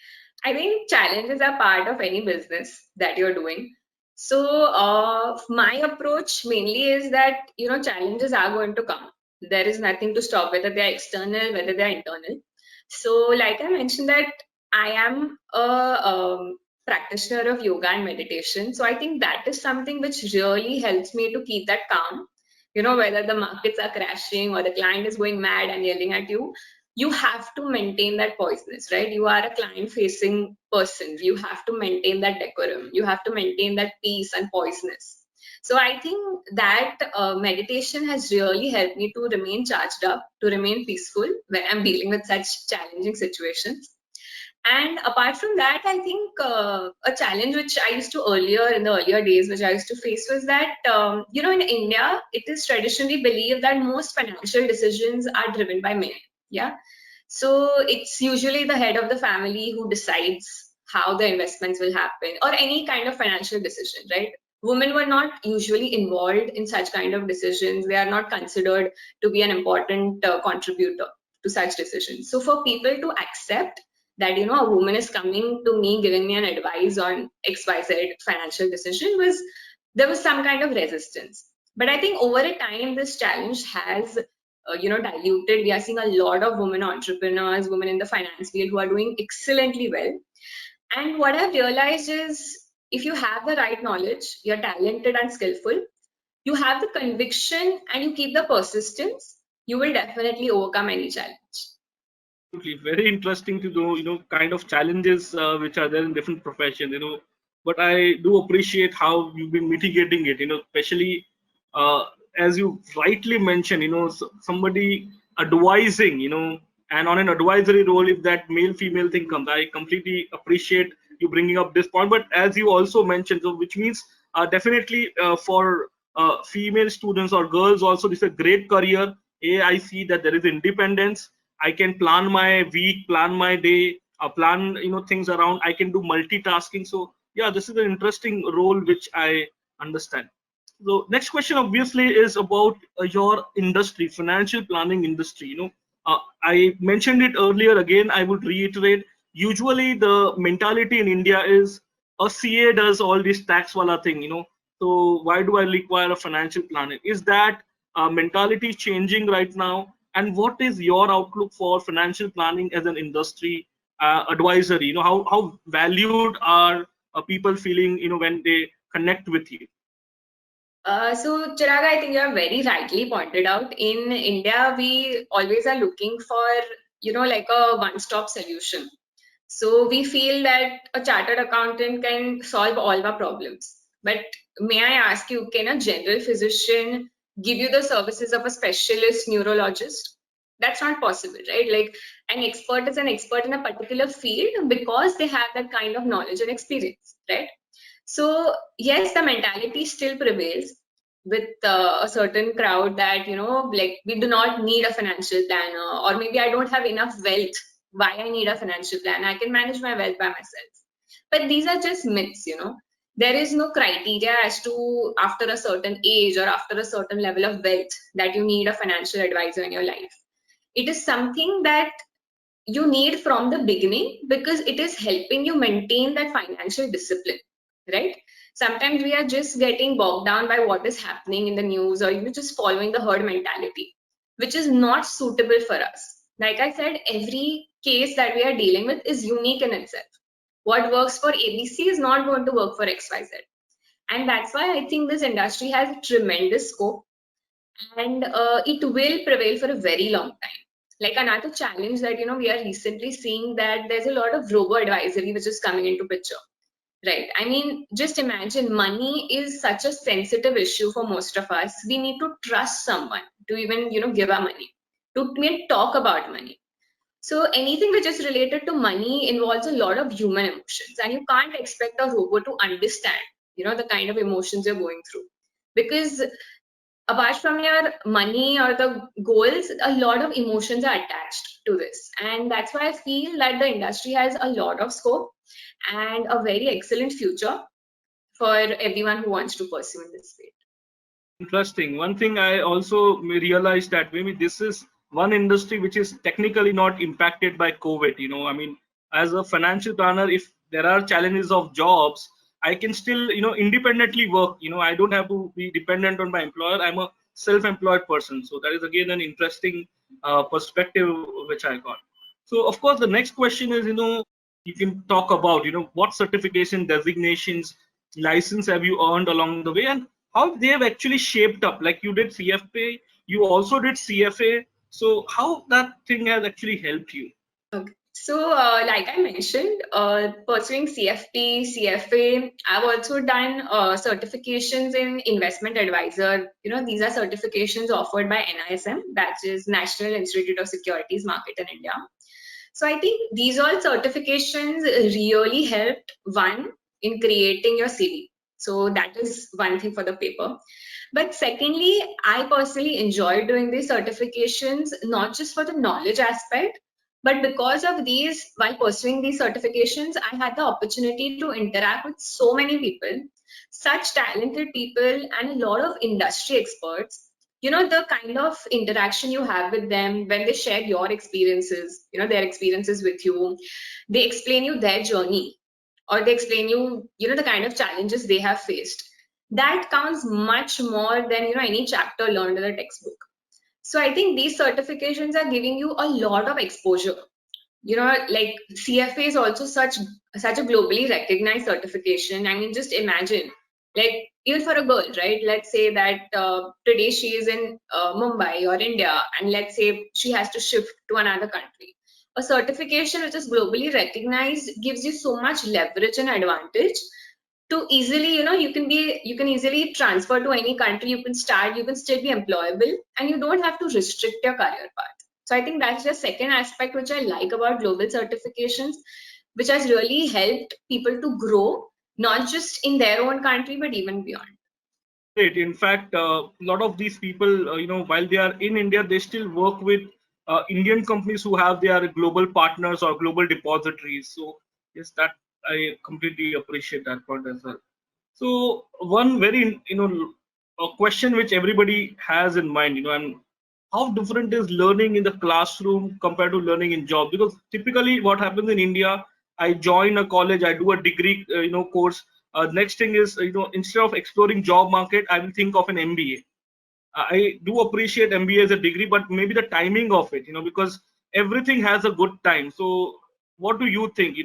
I think challenges are part of any business that you're doing. So my approach mainly is that challenges are going to come. There is nothing to stop, whether they are external, whether they are internal. So like I mentioned that I am a practitioner of yoga and meditation. So I think that is something which really helps me to keep that calm. Whether the markets are crashing or the client is going mad and yelling at you, you have to maintain that poiseness, right? You are a client facing person. You have to maintain that decorum. You have to maintain that peace and poiseness. So I think that meditation has really helped me to remain charged up, to remain peaceful when I'm dealing with such challenging situations. And apart from that, I think a challenge which I used to in the earlier days, which I used to face was that, in India, it is traditionally believed that most financial decisions are driven by men. Yeah. So it's usually the head of the family who decides how the investments will happen or any kind of financial decision, right? Women were not usually involved in such kind of decisions. They are not considered to be an important contributor to such decisions. So for people to accept that a woman is coming to me giving me an advice on XYZ financial decision, there was some kind of resistance. But I think over a time this challenge has diluted. We are seeing a lot of women entrepreneurs, women in the finance field who are doing excellently well. And what I've realized is, if you have the right knowledge, you're talented and skillful, you have the conviction and you keep the persistence, you will definitely overcome any challenge. Absolutely, very interesting to know, kind of challenges which are there in different professions, But I do appreciate how you've been mitigating it, especially as you rightly mentioned, somebody advising, and on an advisory role, if that male-female thing comes, I completely appreciate you bringing up this point. But as you also mentioned, so which means definitely for female students or girls also, this is a great career. I see that there is independence, I can plan my week, plan my day, plan things around. I can do multitasking. So yeah, this is an interesting role which I understand. So next question obviously is about your industry, financial planning industry. I mentioned it earlier. Again, I would reiterate. Usually, the mentality in India is a CA does all this tax wala thing. So why do I require a financial planner? Is that mentality changing right now? And what is your outlook for financial planning as an industry advisory? How valued are people feeling? When they connect with you. So, Chirag, I think you have very rightly pointed out. In India, we always are looking for, like a one-stop solution. So we feel that a chartered accountant can solve all our problems. But may I ask you, can a general physician give you the services of a specialist neurologist? That's not possible, right? Like an expert is an expert in a particular field because they have that kind of knowledge and experience, right? So yes, the mentality still prevails with a certain crowd that, like we do not need a financial planner, or maybe I don't have enough wealth. Why I need a financial plan? I can manage my wealth by myself. But these are just myths. There is no criteria as to after a certain age or after a certain level of wealth that you need a financial advisor in your life. It is something that you need from the beginning because it is helping you maintain that financial discipline, right? Sometimes we are just getting bogged down by what is happening in the news, or just following the herd mentality, which is not suitable for us. Like I said, every case that we are dealing with is unique in itself. What works for ABC is not going to work for XYZ. And that's why I think this industry has tremendous scope, and it will prevail for a very long time. Like another challenge that we are recently seeing, that there's a lot of robo advisory which is coming into picture, right? I mean, just imagine, money is such a sensitive issue for most of us. We need to trust someone to even give our money, to even talk about money. So anything which is related to money involves a lot of human emotions, and you can't expect a robot to understand the kind of emotions you're going through, because apart from your money or the goals, a lot of emotions are attached to this. And that's why I feel that the industry has a lot of scope and a very excellent future for everyone who wants to pursue in this field. Interesting. One thing I also realized that maybe this is one industry which is technically not impacted by COVID. I mean, as a financial planner, if there are challenges of jobs, I can still, independently work. I don't have to be dependent on my employer. I'm a self-employed person. So that is again an interesting perspective which I got. So of course, the next question is, you can talk about, what certification, designations, license have you earned along the way, and how they have actually shaped up. Like you did CFA, you also did CFA. So how that thing has actually helped you? Okay. So, like I mentioned, pursuing CFP, CFA, I've also done certifications in investment advisor. These are certifications offered by NISM, that is National Institute of Securities Market in India. So I think these all certifications really helped, one, in creating your CV. So that is one thing for the paper. But secondly, I personally enjoy doing these certifications, not just for the knowledge aspect, but because of these, while pursuing these certifications, I had the opportunity to interact with so many people, such talented people, and a lot of industry experts. The kind of interaction you have with them when they share your experiences, their experiences with you, they explain you their journey, or they explain you the kind of challenges they have faced. That counts much more than any chapter learned in the textbook. So I think these certifications are giving you a lot of exposure. Like CFA is also such a globally recognized certification. I mean, just imagine, like even for a girl, right? Let's say that today she is in Mumbai or India, and let's say she has to shift to another country. A certification which is globally recognized gives you so much leverage and advantage to easily, you can easily transfer to any country. You can start, you can still be employable, and you don't have to restrict your career path. So I think that's the second aspect which I like about global certifications, which has really helped people to grow, not just in their own country, but even beyond. Great. In fact, a lot of these people, while they are in India, they still work with Indian companies who have their global partners or global depositories. So yes, that I completely appreciate that point as well. So one very a question which everybody has in mind, and how different is learning in the classroom compared to learning in job? Because typically what happens in India, I join a college, I do a degree course. Next thing is instead of exploring job market, I will think of an MBA. I do appreciate MBA as a degree, but maybe the timing of it, because everything has a good time. So, what do you think?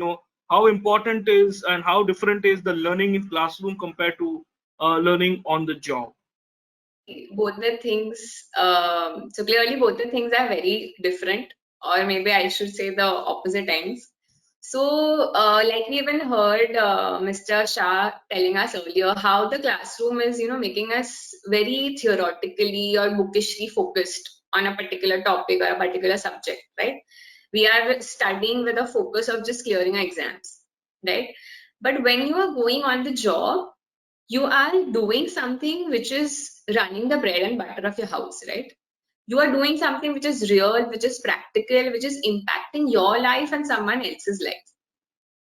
How important is and how different is the learning in classroom compared to learning on the job? Both the things, so clearly both the things are very different, or maybe I should say the opposite ends. So, like we even heard Mr. Shah telling us earlier, how the classroom is, making us very theoretically or bookishly focused on a particular topic or a particular subject, right? We are studying with a focus of just clearing our exams, right? But when you are going on the job, you are doing something which is running the bread and butter of your house, right? You are doing something which is real, which is practical, which is impacting your life and someone else's life.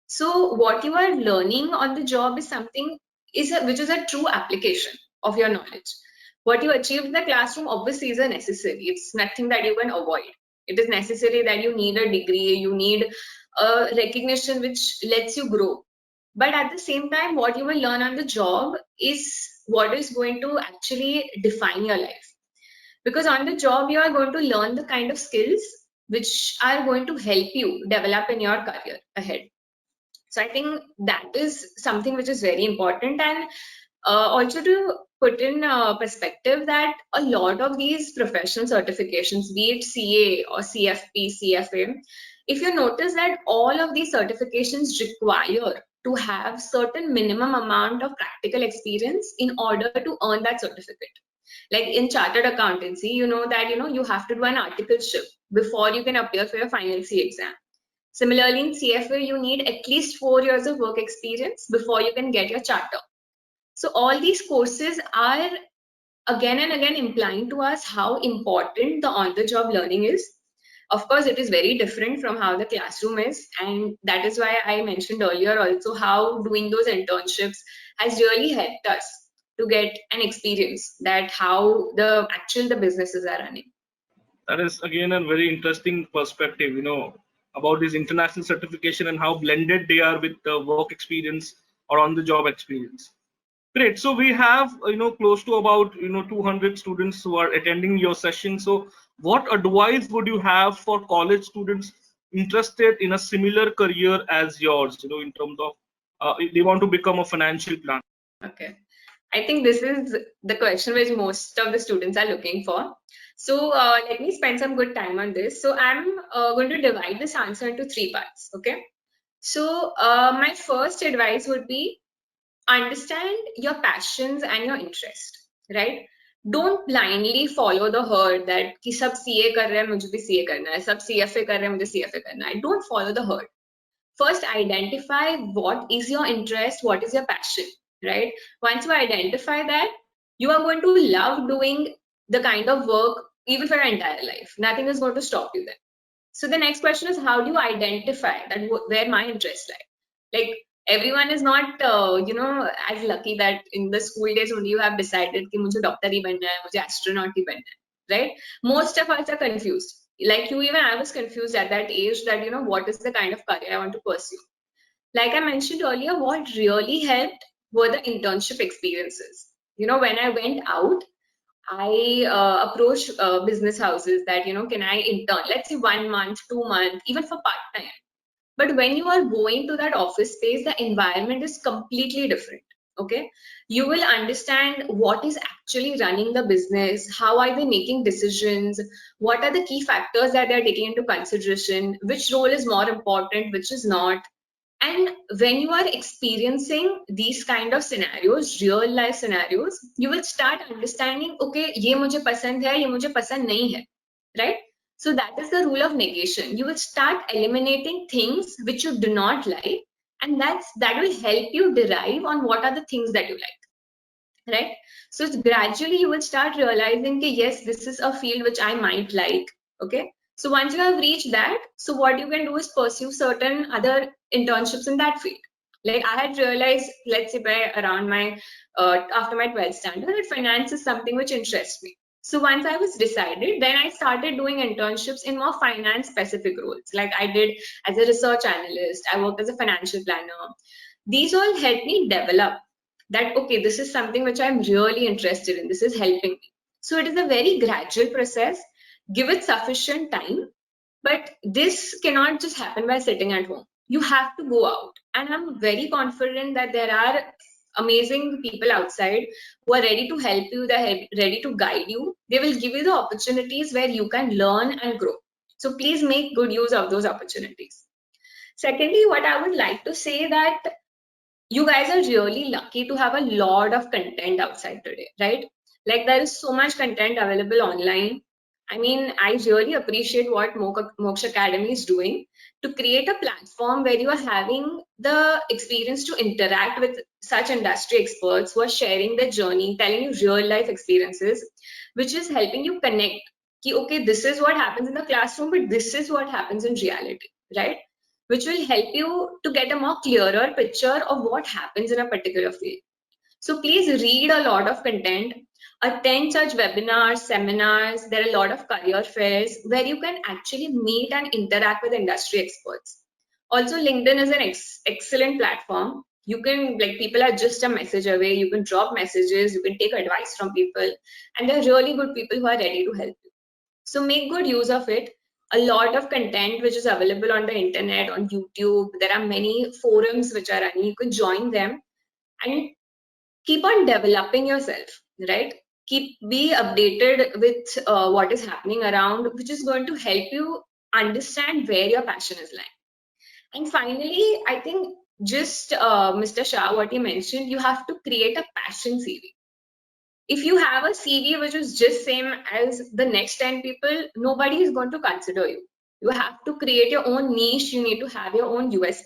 So what you are learning on the job is something which is a true application of your knowledge. What you achieve in the classroom obviously is a necessary. It's nothing that you can avoid. It is necessary that you need a degree, you need a recognition which lets you grow. But at the same time, what you will learn on the job is what is going to actually define your life. Because on the job, you are going to learn the kind of skills which are going to help you develop in your career ahead. So I think that is something which is very important. And also to put in perspective that a lot of these professional certifications, be it CA or CFP, CFA, if you notice that all of these certifications require to have certain minimum amount of practical experience in order to earn that certificate. Like in chartered accountancy, you know that you have to do an articleship before you can appear for your final C exam. Similarly, in CFA, you need at least 4 years of work experience before you can get your charter. So all these courses are again and again implying to us how important the on-the-job learning is. Of course, it is very different from how the classroom is, and that is why I mentioned earlier also how doing those internships has really helped us to get an experience that how the businesses are running. That is again a very interesting perspective, about this international certification and how blended they are with the work experience or on the job experience. Great. So we have, close to about, 200 students who are attending your session. So what advice would you have for college students interested in a similar career as yours, in terms of they want to become a financial planner? Okay. I think this is the question which most of the students are looking for. So let me spend some good time on this. So I'm going to divide this answer into three parts. Okay. So my first advice would be understand your passions and your interest, right? Don't blindly follow the herd that कि सब CA कर रहे हैं मुझे भी CA करना है, सब CFA कर रहे हैं मुझे CFA करना है. Don't follow the herd. First, identify what is your interest, what is your passion, right? Once you identify that, you are going to love doing the kind of work even for your entire life. Nothing is going to stop you there. So the next question is, how do you identify that where my interests lie? Like everyone is not, as lucky that in the school days only you have decided कि मुझे doctor ही बनना है, मुझे astronaut ही बनना है, right? Most of us are confused. Like you, even I was confused at that age that what is the kind of career I want to pursue. Like I mentioned earlier, what really helped were the internship experiences. When I went out, I approached business houses that, can I intern? Let's say 1 month, 2 months, even for part time. But when you are going to that office space, the environment is completely different. Okay. You will understand what is actually running the business, how are they making decisions, what are the key factors that they're taking into consideration, which role is more important, which is not. And when you are experiencing these kind of scenarios, real life scenarios, you will start understanding, okay, ये मुझे पसंद है, ये मुझे पसंद नहीं है, right? So that is the rule of negation. You will start eliminating things which you do not like, and that will help you derive on what are the things that you like, right? So gradually you will start realizing that yes, this is a field which I might like, okay? So once you have reached that, so what you can do is pursue certain other internships in that field. Like I had realized, let's say by around my after my 12th standard, that finance is something which interests me. So once I was decided, then I started doing internships in more finance specific roles. Like I did as a research analyst, I worked as a financial planner. These all helped me develop that, okay, this is something which I'm really interested in. This is helping me. So it is a very gradual process. Give it sufficient time, but this cannot just happen by sitting at home. You have to go out. And I'm very confident that there are amazing people outside who are ready to help you, they're ready to guide you. They will give you the opportunities where you can learn and grow. So please make good use of those opportunities. Secondly, what I would like to say that you guys are really lucky to have a lot of content outside today, right? Like there is so much content available online. I mean, I really appreciate what Moksh Academy is doing to create a platform where you are having the experience to interact with such industry experts who are sharing their journey, telling you real life experiences, which is helping you connect. Ki, okay, this is what happens in the classroom, but this is what happens in reality, right? Which will help you to get a more clearer picture of what happens in a particular field. So please read a lot of content, attend such webinars, seminars. There are a lot of career fairs where you can actually meet and interact with industry experts. Also, LinkedIn is an excellent platform. You can, like, people are just a message away. You can drop messages, you can take advice from people, and there are really good people who are ready to help you. So make good use of it. A lot of content which is available on the internet, on YouTube. There are many forums which are running. You can join them and keep on developing yourself, right? Be updated with what is happening around, which is going to help you understand where your passion is lying. And finally, I think just Mr. Shah, what he mentioned, you have to create a passion CV. If you have a CV which is just same as the next 10 people, nobody is going to consider you. You have to create your own niche. You need to have your own USP.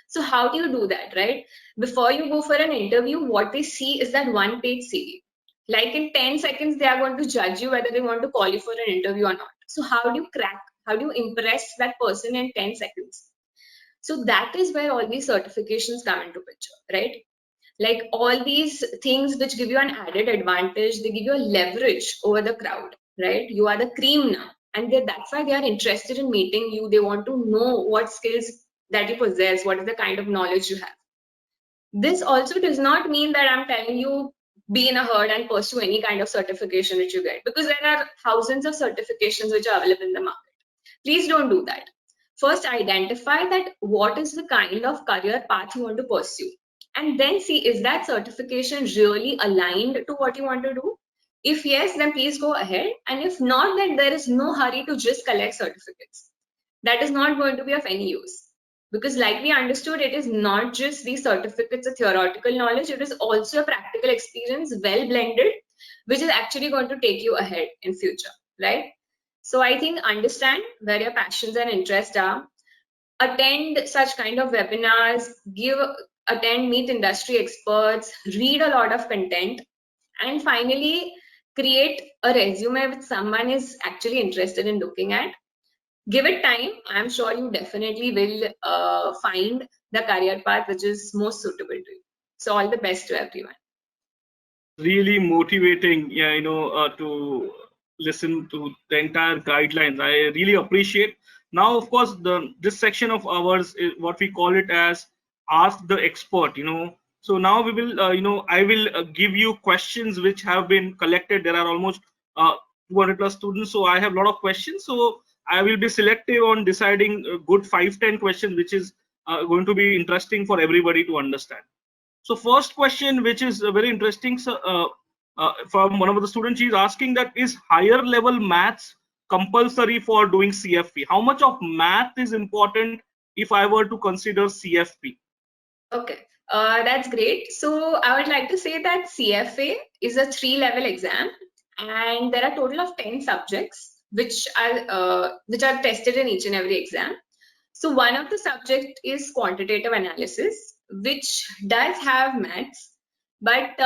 So how do you do that, right? Before you go for an interview, what they see is that one-page CV. Like in 10 seconds, they are going to judge you whether they want to call you for an interview or not. So how do you crack? How do you impress that person in 10 seconds? So that is where all these certifications come into picture, right? Like all these things which give you an added advantage, they give you a leverage over the crowd, right? You are the cream now, and that's why they are interested in meeting you. They want to know what skills that you possess, what is the kind of knowledge you have. This also does not mean that I'm telling you be in a herd and pursue any kind of certification which you get, because there are thousands of certifications which are available in the market. Please don't do that. First, identify that what is the kind of career path you want to pursue, and then see, is that certification really aligned to what you want to do? If yes, then please go ahead, and if not, then there is no hurry to just collect certificates. That is not going to be of any use, because like we understood, it is not just these certificates of theoretical knowledge, it is also a practical experience, well blended, which is actually going to take you ahead in future, right? So I think understand where your passions and interests are, attend such kind of webinars, meet industry experts, read a lot of content, and finally create a resume which someone is actually interested in looking at. Give it time. I'm sure you definitely will find the career path which is most suitable to you. So all the best to everyone. Really motivating, yeah, to listen to the entire guidelines. I really appreciate. Now, of course, this section of ours is what we call it as ask the expert. So now we will, I will give you questions which have been collected. There are almost 200 plus students, so I have a lot of questions. So I will be selective on deciding a good 5-10 questions, which is going to be interesting for everybody to understand. So first question, which is very interesting, so, from one of the students, she's asking that is higher level maths compulsory for doing CFP? How much of math is important if I were to consider CFP? Okay, that's great. So I would like to say that CFA is a 3-level exam, and there are a total of 10 subjects which are tested in each and every exam. So one of the subject is quantitative analysis, which does have maths. But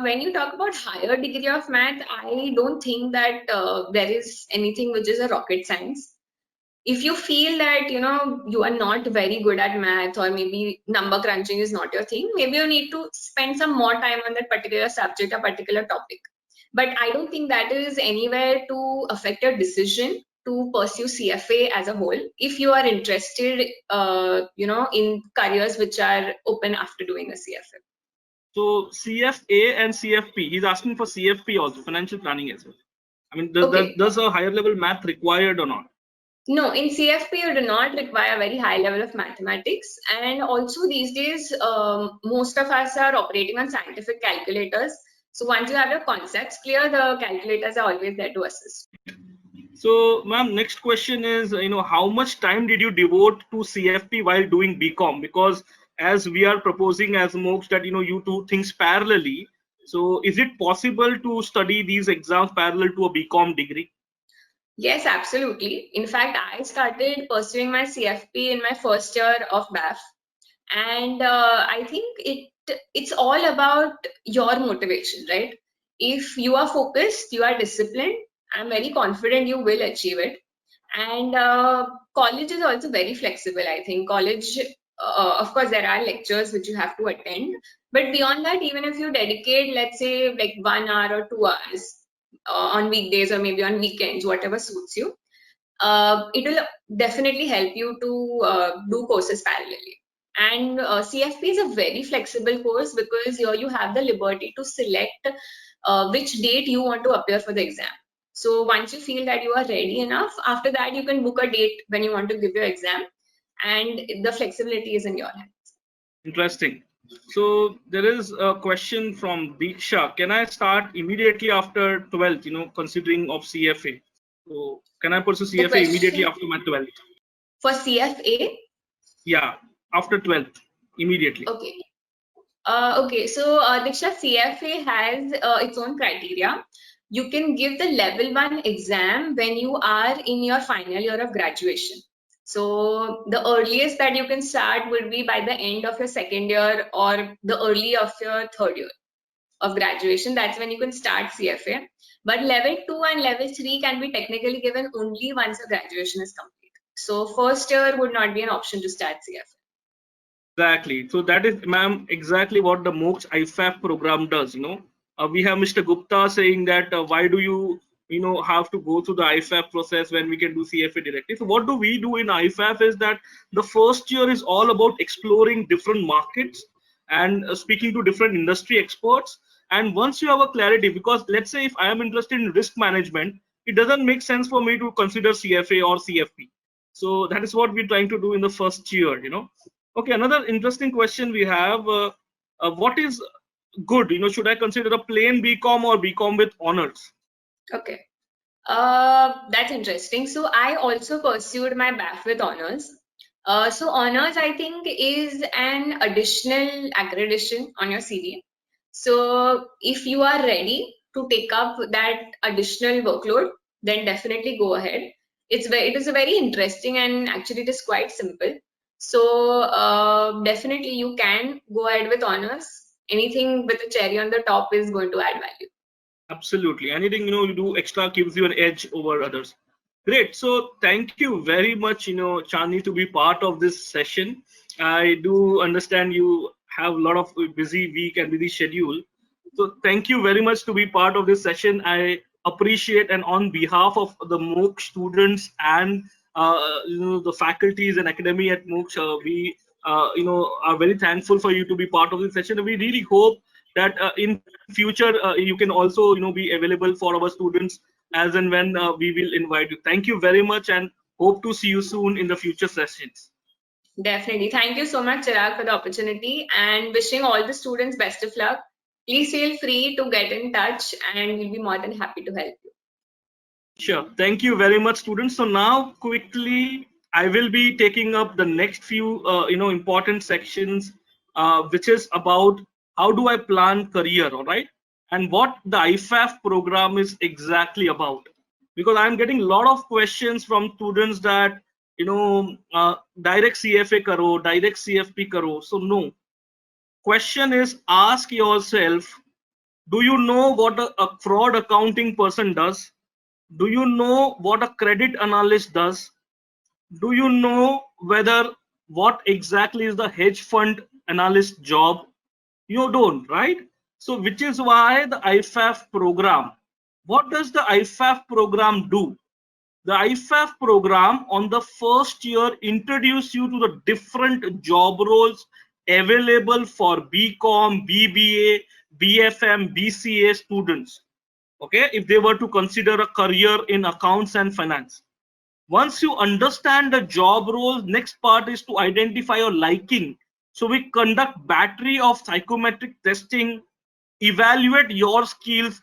when you talk about higher degree of math, I don't think that there is anything which is a rocket science. If you feel that you are not very good at math, or maybe number crunching is not your thing, maybe you need to spend some more time on that particular subject or particular topic. But I don't think that is anywhere to affect your decision to pursue CFA as a whole, if you are interested in careers which are open after doing a CFA. So CFA and CFP. He's asking for CFP also, financial planning as well. I mean, Okay. does a higher level math required or not? No, in CFP you do not require a very high level of mathematics, and also these days most of us are operating on scientific calculators. So once you have your concepts clear, the calculators are always there to assist. So, ma'am, next question is, how much time did you devote to CFP while doing BCom? Because as we are proposing as Moksh that, you do things parallelly. So, is it possible to study these exams parallel to a BCom degree? Yes, absolutely. In fact, I started pursuing my CFP in my first year of BAF, and I think it's all about your motivation, right? If you are focused, you are disciplined, I'm very confident you will achieve it. And college is also very flexible. I think college, of course, there are lectures which you have to attend, but beyond that, even if you dedicate, let's say, like 1 hour or 2 hours on weekdays or maybe on weekends, whatever suits you, it will definitely help you to do courses parallelly. And CFP is a very flexible course because here you have the liberty to select which date you want to appear for the exam. So once you feel that you are ready enough, after that you can book a date when you want to give your exam, and the flexibility is in your hands. Interesting. So, there is a question from Diksha. Can I start immediately after 12th, considering of CFA? So, can I pursue The CFA immediately question after my 12th? for CFA, Yeah, after 12th, immediately. okay. Okay, so Diksha, CFA has its own criteria. You can give the level 1 exam when you are in your final year of graduation. So the earliest that you can start would be by the end of your second year or the early of your third year of graduation. That's when you can start CFA. But level 2 and level 3 can be technically given only once your graduation is complete. So first year would not be an option to start CFA. Exactly. So that is, ma'am, exactly what the Moksh IFAF program does. We have Mr. Gupta saying that why do you, have to go through the IFAF process when we can do CFA directly. So what do we do in IFAF is that the first year is all about exploring different markets and speaking to different industry experts. And once you have a clarity, because let's say if I am interested in risk management, it doesn't make sense for me to consider CFA or CFP. So that is what we're trying to do in the first year. Okay, another interesting question we have, what is good? Should I consider a plain BCom or BCom with honors? Okay. That's interesting. So I also pursued my BAF with honors. So honors, I think, is an additional accreditation on your CV. So if you are ready to take up that additional workload, then definitely go ahead. It is a very interesting, and actually it is quite simple. So definitely you can go ahead with honors. Anything with a cherry on the top is going to add value. Absolutely. Anything you do extra gives you an edge over others. Great. So thank you very much, Chani, to be part of this session. I do understand you have a lot of busy week and busy schedule. So thank you very much to be part of this session. I appreciate, and on behalf of the Moksh students and the faculties and academy at Moksh, we are very thankful for you to be part of this session. We really hope that in future you can also be available for our students as and when we will invite you. Thank you very much, and hope to see you soon in the future sessions. Definitely. Thank you so much, Chirag, for the opportunity, and wishing all the students best of luck. Please feel free to get in touch, and we'll be more than happy to help you. Sure. Thank you very much, students. So now quickly, I will be taking up the next few, important sections, which is about how do I plan career, all right? And what the IFAF program is exactly about. Because I'm getting a lot of questions from students that, direct CFA karo, direct CFP karo. So no. Question is, ask yourself, do you know what a fraud accounting person does? Do you know what a credit analyst does? Do you know whether what exactly is the hedge fund analyst job? You don't, right? So, which is why the IFAF program. What does the IFAF program do? The IFAF program on the first year introduce you to the different job roles available for BCom, BBA, BFM, BCA students. Okay, if they were to consider a career in accounts and finance. Once you understand the job role, next part is to identify your liking. So we conduct battery of psychometric testing, evaluate your skills,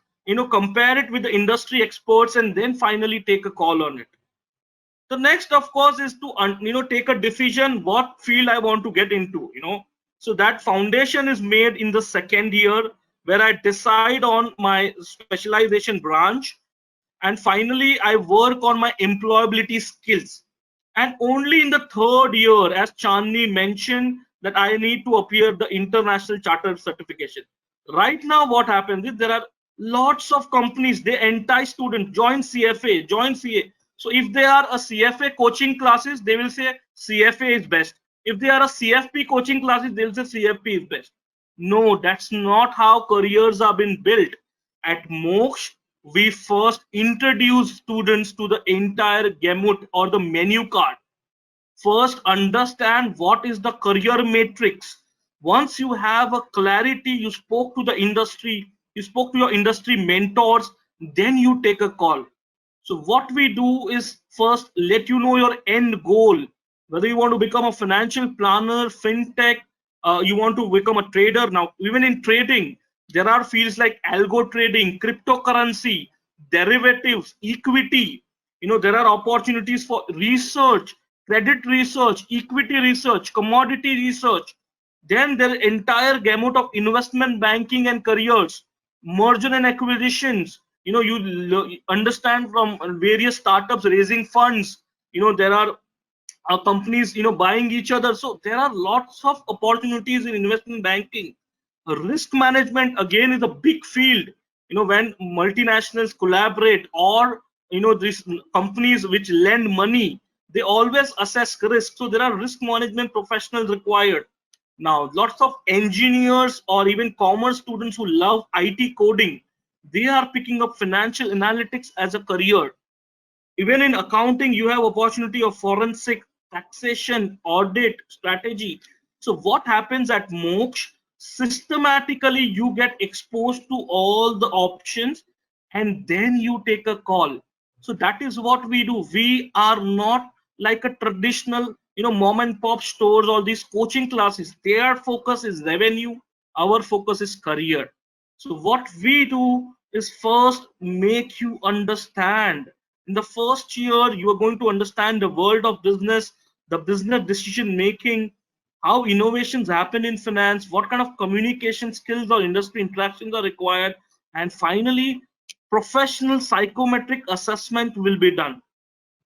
compare it with the industry experts, and then finally take a call on it. The next, of course, is to take a decision what field I want to get into. So that foundation is made in the second year, where I decide on my specialization branch, and finally I work on my employability skills. And only in the third year, as Chandni mentioned, that I need to appear the international charter certification. Right now what happens is there are lots of companies, they entice students, join CFA, join CA. So if they are a CFA coaching classes, they will say CFA is best. If they are a CFP coaching classes, they'll say CFP is best. No, that's not how careers have been built. At Moksh, we first introduce students to the entire gamut or the menu card. First, understand what is the career matrix. Once you have a clarity, you spoke to the industry, you spoke to your industry mentors, then you take a call. So what we do is first let you know your end goal, whether you want to become a financial planner, fintech, you want to become a trader. Now, even in trading, there are fields like algo trading, cryptocurrency, derivatives, equity. There are opportunities for research, credit research, equity research, commodity research. Then there are entire gamut of investment banking and careers, merger and acquisitions. You understand from various startups raising funds. There are companies buying each other. So there are lots of opportunities in investment banking. Risk management again is a big field. When multinationals collaborate, or these companies which lend money, they always assess risk. So there are risk management professionals required. Now lots of engineers or even commerce students who love IT coding, they are picking up financial analytics as a career. Even in accounting, you have opportunity of forensic, taxation, audit, strategy. So what happens at Moksh? Systematically, you get exposed to all the options, and then you take a call. So that is what we do. We are not like a traditional, mom and pop stores or these coaching classes. Their focus is revenue. Our focus is career. So what we do is first make you understand. In the first year, you are going to understand the world of business, the business decision making, how innovations happen in finance, what kind of communication skills or industry interactions are required, and finally, professional psychometric assessment will be done.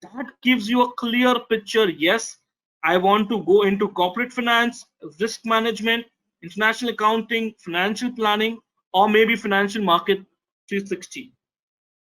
That gives you a clear picture. Yes, I want to go into corporate finance, risk management, international accounting, financial planning, or maybe financial market 360.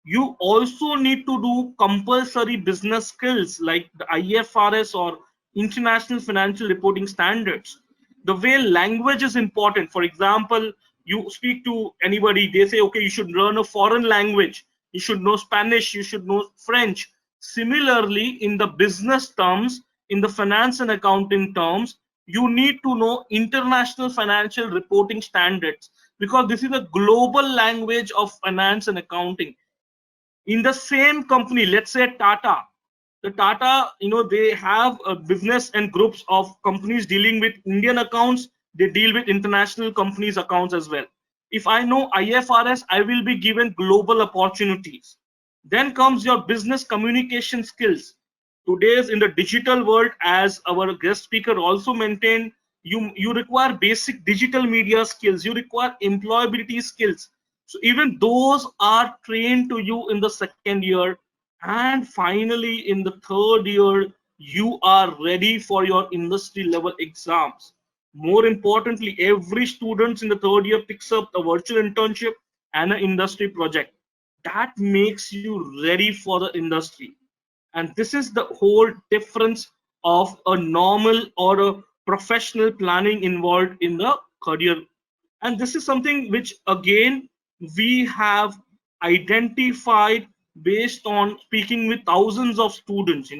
You also need to do compulsory business skills like the IFRS or International Financial Reporting Standards. The way language is important. For example, you speak to anybody, they say, okay, you should learn a foreign language. You should know Spanish, you should know French. Similarly, in the business terms, in the finance and accounting terms, you need to know international financial reporting standards, because this is a global language of finance and accounting. In the same company, let's say Tata, the Tata, they have a business and groups of companies dealing with Indian accounts, they deal with international companies accounts as well. If I know IFRS, I will be given global opportunities. Then comes your business communication skills. Today's in the digital world, as our guest speaker also maintained, you require basic digital media skills, you require employability skills. So even those are trained to you in the second year. And finally, in the third year, you are ready for your industry level exams. More importantly, every student in the third year picks up a virtual internship and an industry project that makes you ready for the industry. And this is the whole difference of a normal or a professional planning involved in the career. And this is something which again we have identified based on speaking with thousands of students.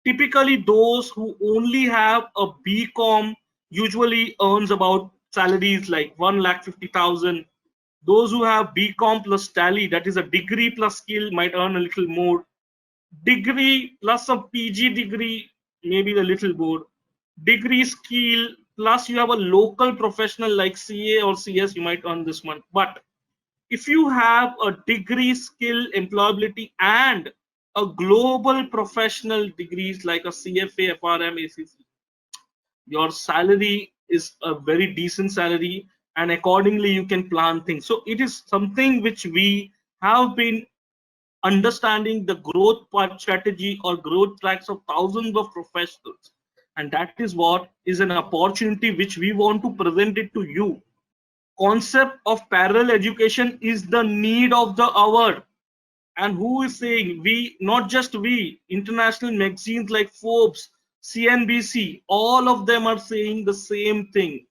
Typically those who only have a BCom usually earns about salaries like 1,50,000. Those who have BCom plus tally, that is a degree plus skill, might earn a little more. Degree plus a PG degree, maybe a little more. Degree skill plus you have a local professional like CA or CS, you might earn this month. But if you have a degree skill employability and a global professional degrees like a CFA, FRM, ACC, your salary is a very decent salary, and accordingly you can plan things. So it is something which we have been understanding the growth part strategy or growth tracks of thousands of professionals, and that is what is an opportunity which we want to present it to you. Concept of parallel education is the need of the hour. And who is saying? We, not just we, international magazines like Forbes, CNBC, all of them are saying the same thing.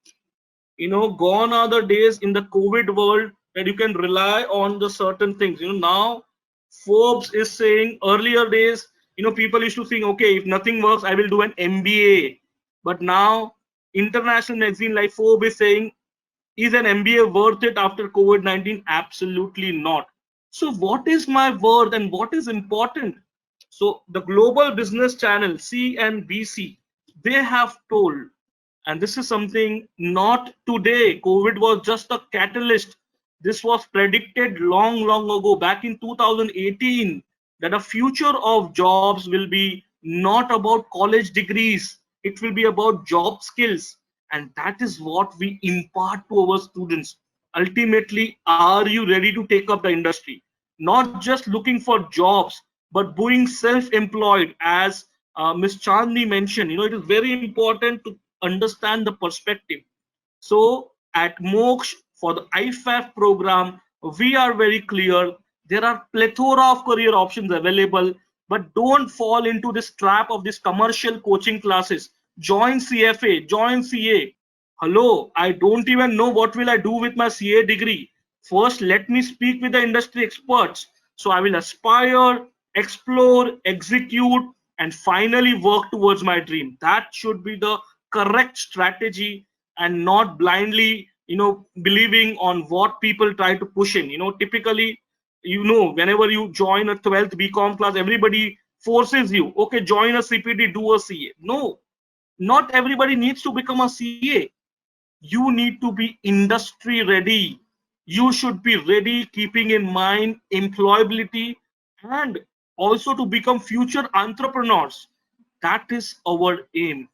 Gone are the days in the COVID world that you can rely on the certain things. Now Forbes is saying, earlier days, people used to think, okay, if nothing works, I will do an MBA. But now international magazine like Forbes is saying, is an MBA worth it after COVID-19? Absolutely not. So what is my worth and what is important? So the global business channel CNBC, they have told, and this is something not today. COVID was just a catalyst. This was predicted long, long ago, back in 2018, that the future of jobs will be not about college degrees. It will be about job skills. And that is what we impart to our students. Ultimately, are you ready to take up the industry? Not just looking for jobs, but being self-employed, as Ms. Chandni mentioned. It is very important to understand the perspective. So at Moksh, for the IFAF program, we are very clear. There are plethora of career options available, but don't fall into this trap of these commercial coaching classes. Join CFA, join CA. Hello, I don't even know what will I do with my CA degree. First, let me speak with the industry experts. So I will aspire, explore, execute, and finally work towards my dream. That should be the correct strategy, and not blindly believing on what people try to push in. Typically, whenever you join a 12th BCom class, everybody forces you, okay, join a CPT, do a CA. No, not everybody needs to become a CA. You need to be industry ready. You should be ready, keeping in mind employability, and also to become future entrepreneurs. That is our aim.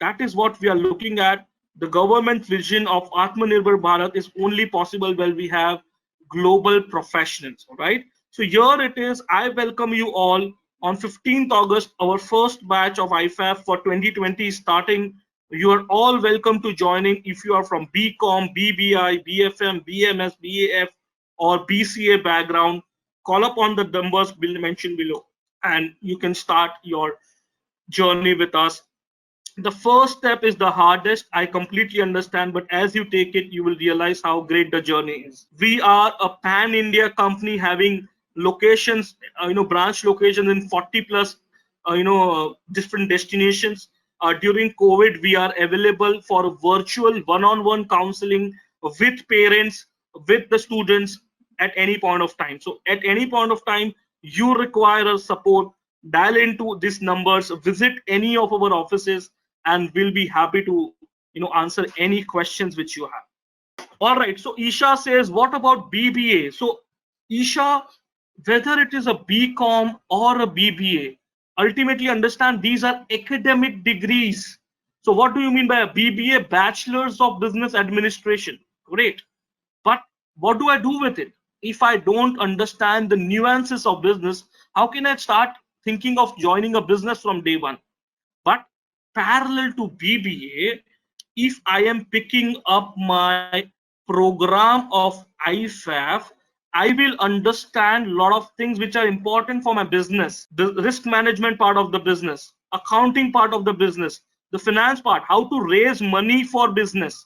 That is what we are looking at. The government vision of Atmanirbhar Bharat is only possible when we have global professionals. All right. So here it is. I welcome you all on 15th August. Our first batch of IFAF for 2020 is starting. You are all welcome to joining. If you are from BCom, BBI, BFM, BMS, BAF, or BCA background, call up on the numbers mentioned below, and you can start your journey with us. The first step is the hardest, I completely understand, but as you take it, you will realize how great the journey is. We are a pan India company having locations, branch locations in 40 plus different destinations. During COVID, we are available for virtual one-on-one counseling with parents, with the students, at any point of time. So at any point of time you require a support, dial into these numbers, visit any of our offices, and we'll be happy to answer any questions which you have. All right, so Isha says, what about BBA? So Isha, whether it is a BCom or a BBA, ultimately understand these are academic degrees. So what do you mean by a BBA? Bachelor's of Business Administration. Great. But what do I do with it? If I don't understand the nuances of business, how can I start thinking of joining a business from day one? But parallel to BBA, if I am picking up my program of IFAF, I will understand a lot of things which are important for my business, the risk management part of the business, accounting part of the business, the finance part, how to raise money for business.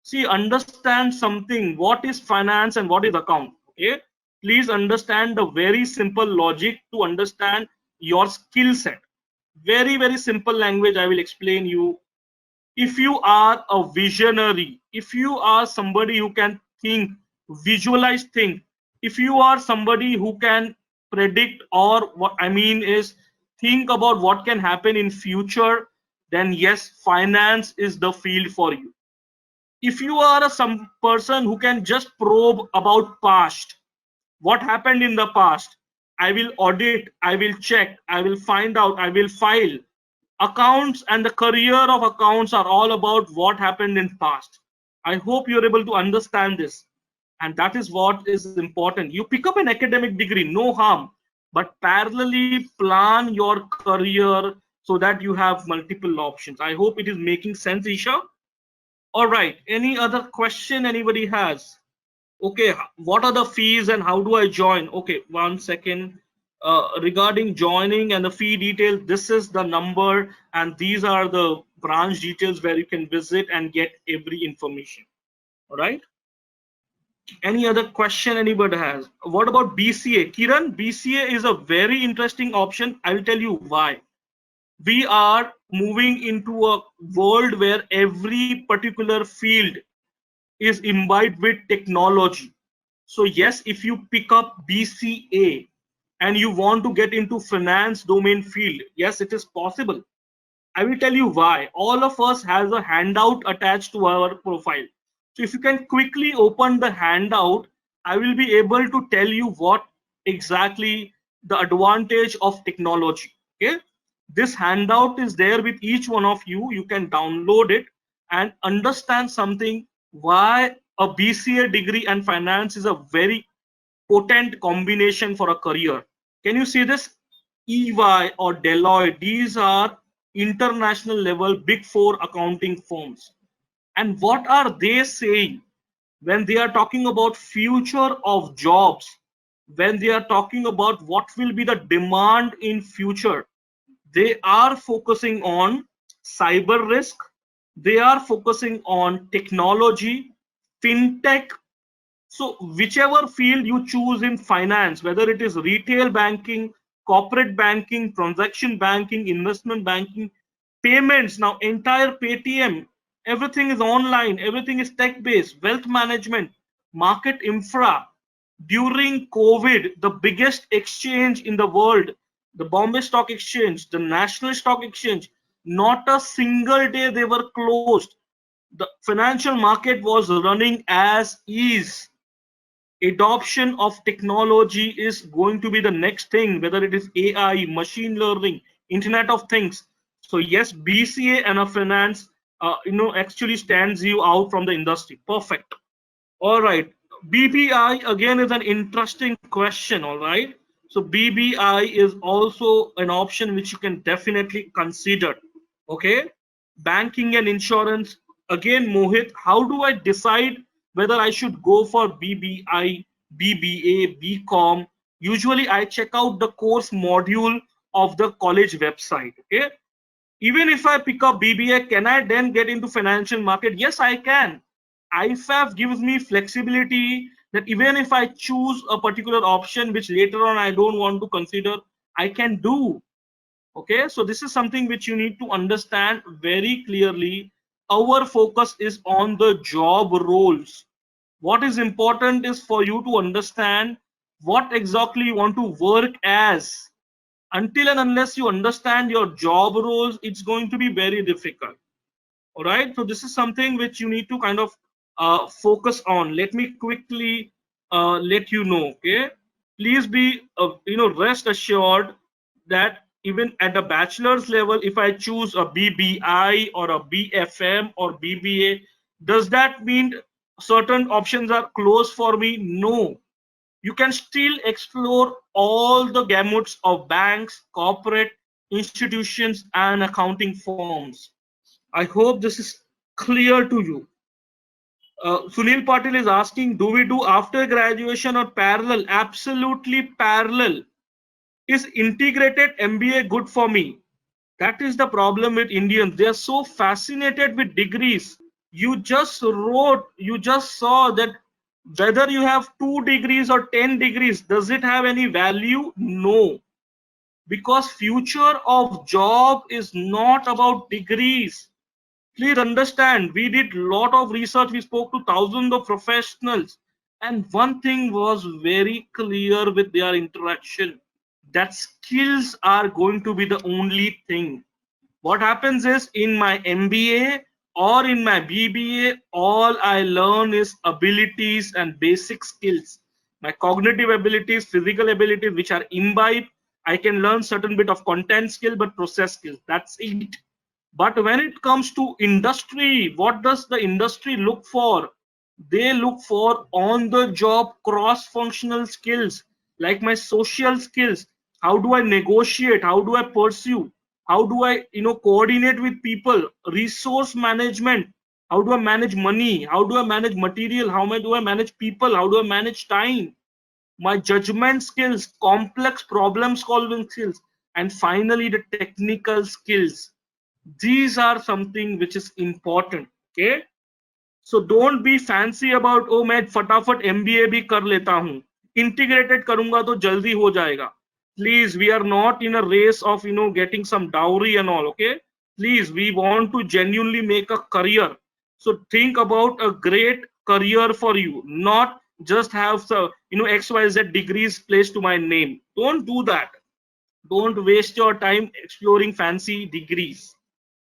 See, understand something, what is finance and what is account. Okay, please understand the very simple logic to understand your skill set. Very simple language I will explain you. If you are a visionary, if you are somebody who can think, visualize, think, if you are somebody who can predict, or what I mean is think about what can happen in future, then yes, finance is the field for you. If you are some person who can just probe about past, what happened in the past, I will audit, I will check, I will find out, I will file. Accounts and the career of accounts are all about what happened in past. I hope you're able to understand this, and that is what is important. You pick up an academic degree, no harm, but parallelly plan your career so that you have multiple options. I hope it is making sense, Isha. All right, any other question anybody has? Okay, what are the fees and how do I join? Okay, 1 second. Regarding joining and the fee detail, this is the number and these are the branch details where you can visit and get every information. All right. Any other question anybody has? What about BCA? Kiran, BCA is a very interesting option. I will tell you why. We are moving into a world where every particular field is imbibed with technology. So yes, if you pick up BCA and you want to get into finance domain field, yes, it is possible. I will tell you why. All of us has a handout attached to our profile. So if you can quickly open the handout, I will be able to tell you what exactly the advantage of technology. Okay. This handout is there with each one of you. You can download it and understand something why a BCA degree and finance is a very potent combination for a career. Can you see this? EY or Deloitte, these are international level big four accounting firms. And what are they saying when they are talking about future of jobs, when they are talking about what will be the demand in future? They are focusing on cyber risk, they are focusing on technology, fintech. So whichever field you choose in finance, whether it is retail banking, corporate banking, transaction banking, investment banking, payments, now entire Paytm, everything is online, everything is tech based, wealth management, market infra. During COVID, the biggest exchange in the world, the Bombay Stock Exchange, the National Stock Exchange, not a single day they were closed. The financial market was running as is. Adoption of technology is going to be the next thing, whether it is AI, machine learning, Internet of Things. So yes, BCA and a finance, actually stands you out from the industry. Perfect. All right. BBI again is an interesting question. All right. So BBI is also an option which you can definitely consider. Okay. Banking and insurance. Again, Mohit, how do I decide whether I should go for BBI, BBA, BCom? Usually I check out the course module of the college website. Okay. Even if I pick up BBA, can I then get into financial market? Yes, I can. IFAF gives me flexibility that even if I choose a particular option which later on I don't want to consider, I can do. Okay, so this is something which you need to understand very clearly. Our focus is on the job roles. What is important is for you to understand what exactly you want to work as. Until and unless you understand your job roles, it's going to be very difficult. All right, so this is something which you need to kind of focus on. Let me quickly let you know. Okay, please be rest assured that even at the bachelor's level, if I choose a BBI or a BFM or BBA, does that mean certain options are closed for me? No, you can still explore all the gamuts of banks, corporate institutions, and accounting firms. I hope this is clear to you. Sunil Patil is asking, do we do after graduation or parallel? Absolutely parallel. Is integrated MBA good for me? That is the problem with Indians. They are so fascinated with degrees. You just wrote, you just saw that whether you have 2 degrees or 10 degrees, does it have any value? No. Because future of job is not about degrees. Please understand, we did lot of research, we spoke to thousands of professionals, and one thing was very clear with their interaction, that skills are going to be the only thing. What happens is, in my MBA or in my BBA, all I learn is abilities and basic skills. My cognitive abilities, physical abilities, which are imbibed. I can learn certain bit of content skill, but process skills. That's it. But when it comes to industry, what does the industry look for? They look for on the job cross functional skills, like my social skills. How do I negotiate? How do I pursue? How do I coordinate with people? Resource management. How do I manage money? How do I manage material? How do I manage people? How do I manage time? My judgment skills, complex problem solving skills, and finally the technical skills. These are something which is important. Okay, so don't be fancy about, oh मैं फटाफट MBA भी कर लेता हूँ, integrated करूंगा तो जल्दी हो जाएगा. Please, we are not in a race of getting some dowry and all. Okay, please, we want to genuinely make a career. So think about a great career for you, not just have XYZ degrees placed to my name. Don't do that. Don't waste your time exploring fancy degrees.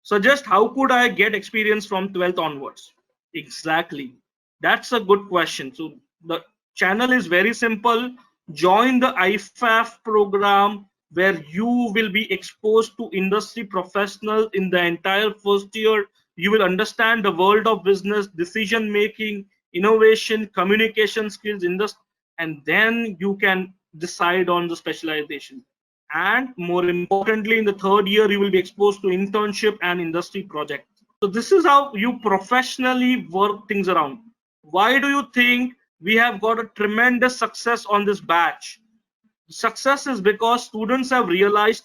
Suggest, how could I get experience from 12th onwards? Exactly. That's a good question. So the channel is very simple. Join the IFAF program where you will be exposed to industry professionals in the entire first year. You will understand the world of business, decision making, innovation, communication skills, and then you can decide on the specialization. And more importantly, in the third year, you will be exposed to internship and industry projects. So this is how you professionally work things around. Why do you think we have got a tremendous success on this batch? Success is because students have realized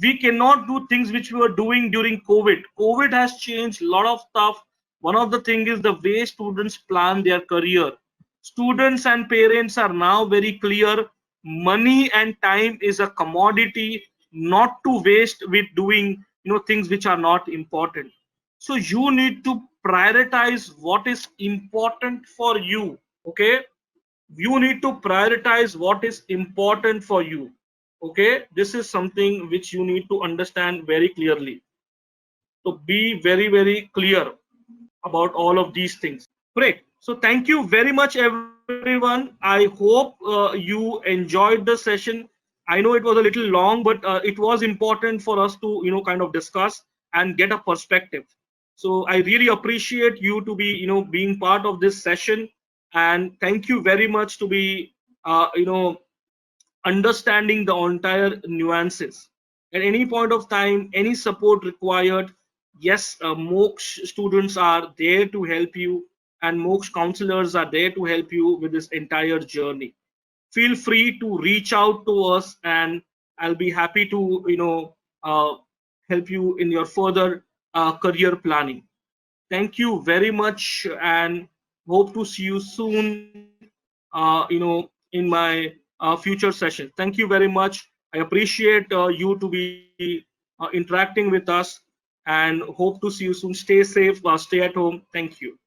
we cannot do things which we were doing during COVID. COVID has changed a lot of stuff. One of the things is the way students plan their career. Students and parents are now very clear. Money and time is a commodity, not to waste with doing things which are not important. So you need to prioritize what is important for you. Okay, you need to prioritize what is important for you. Okay, this is something which you need to understand very clearly. So be very clear about all of these things. Great. So thank you very much, everyone. I hope you enjoyed the session. I know it was a little long, but it was important for us to kind of discuss and get a perspective. So I really appreciate you to be being part of this session, and thank you very much to be understanding the entire nuances. At any point of time, any support required, yes, Moksh students are there to help you, and Moksh counselors are there to help you with this entire journey. Feel free to reach out to us, and I'll be happy to help you in your further career planning. Thank you very much, and hope to see you soon. In my future session. Thank you very much. I appreciate you to be interacting with us, and hope to see you soon. Stay safe, stay at home. Thank you.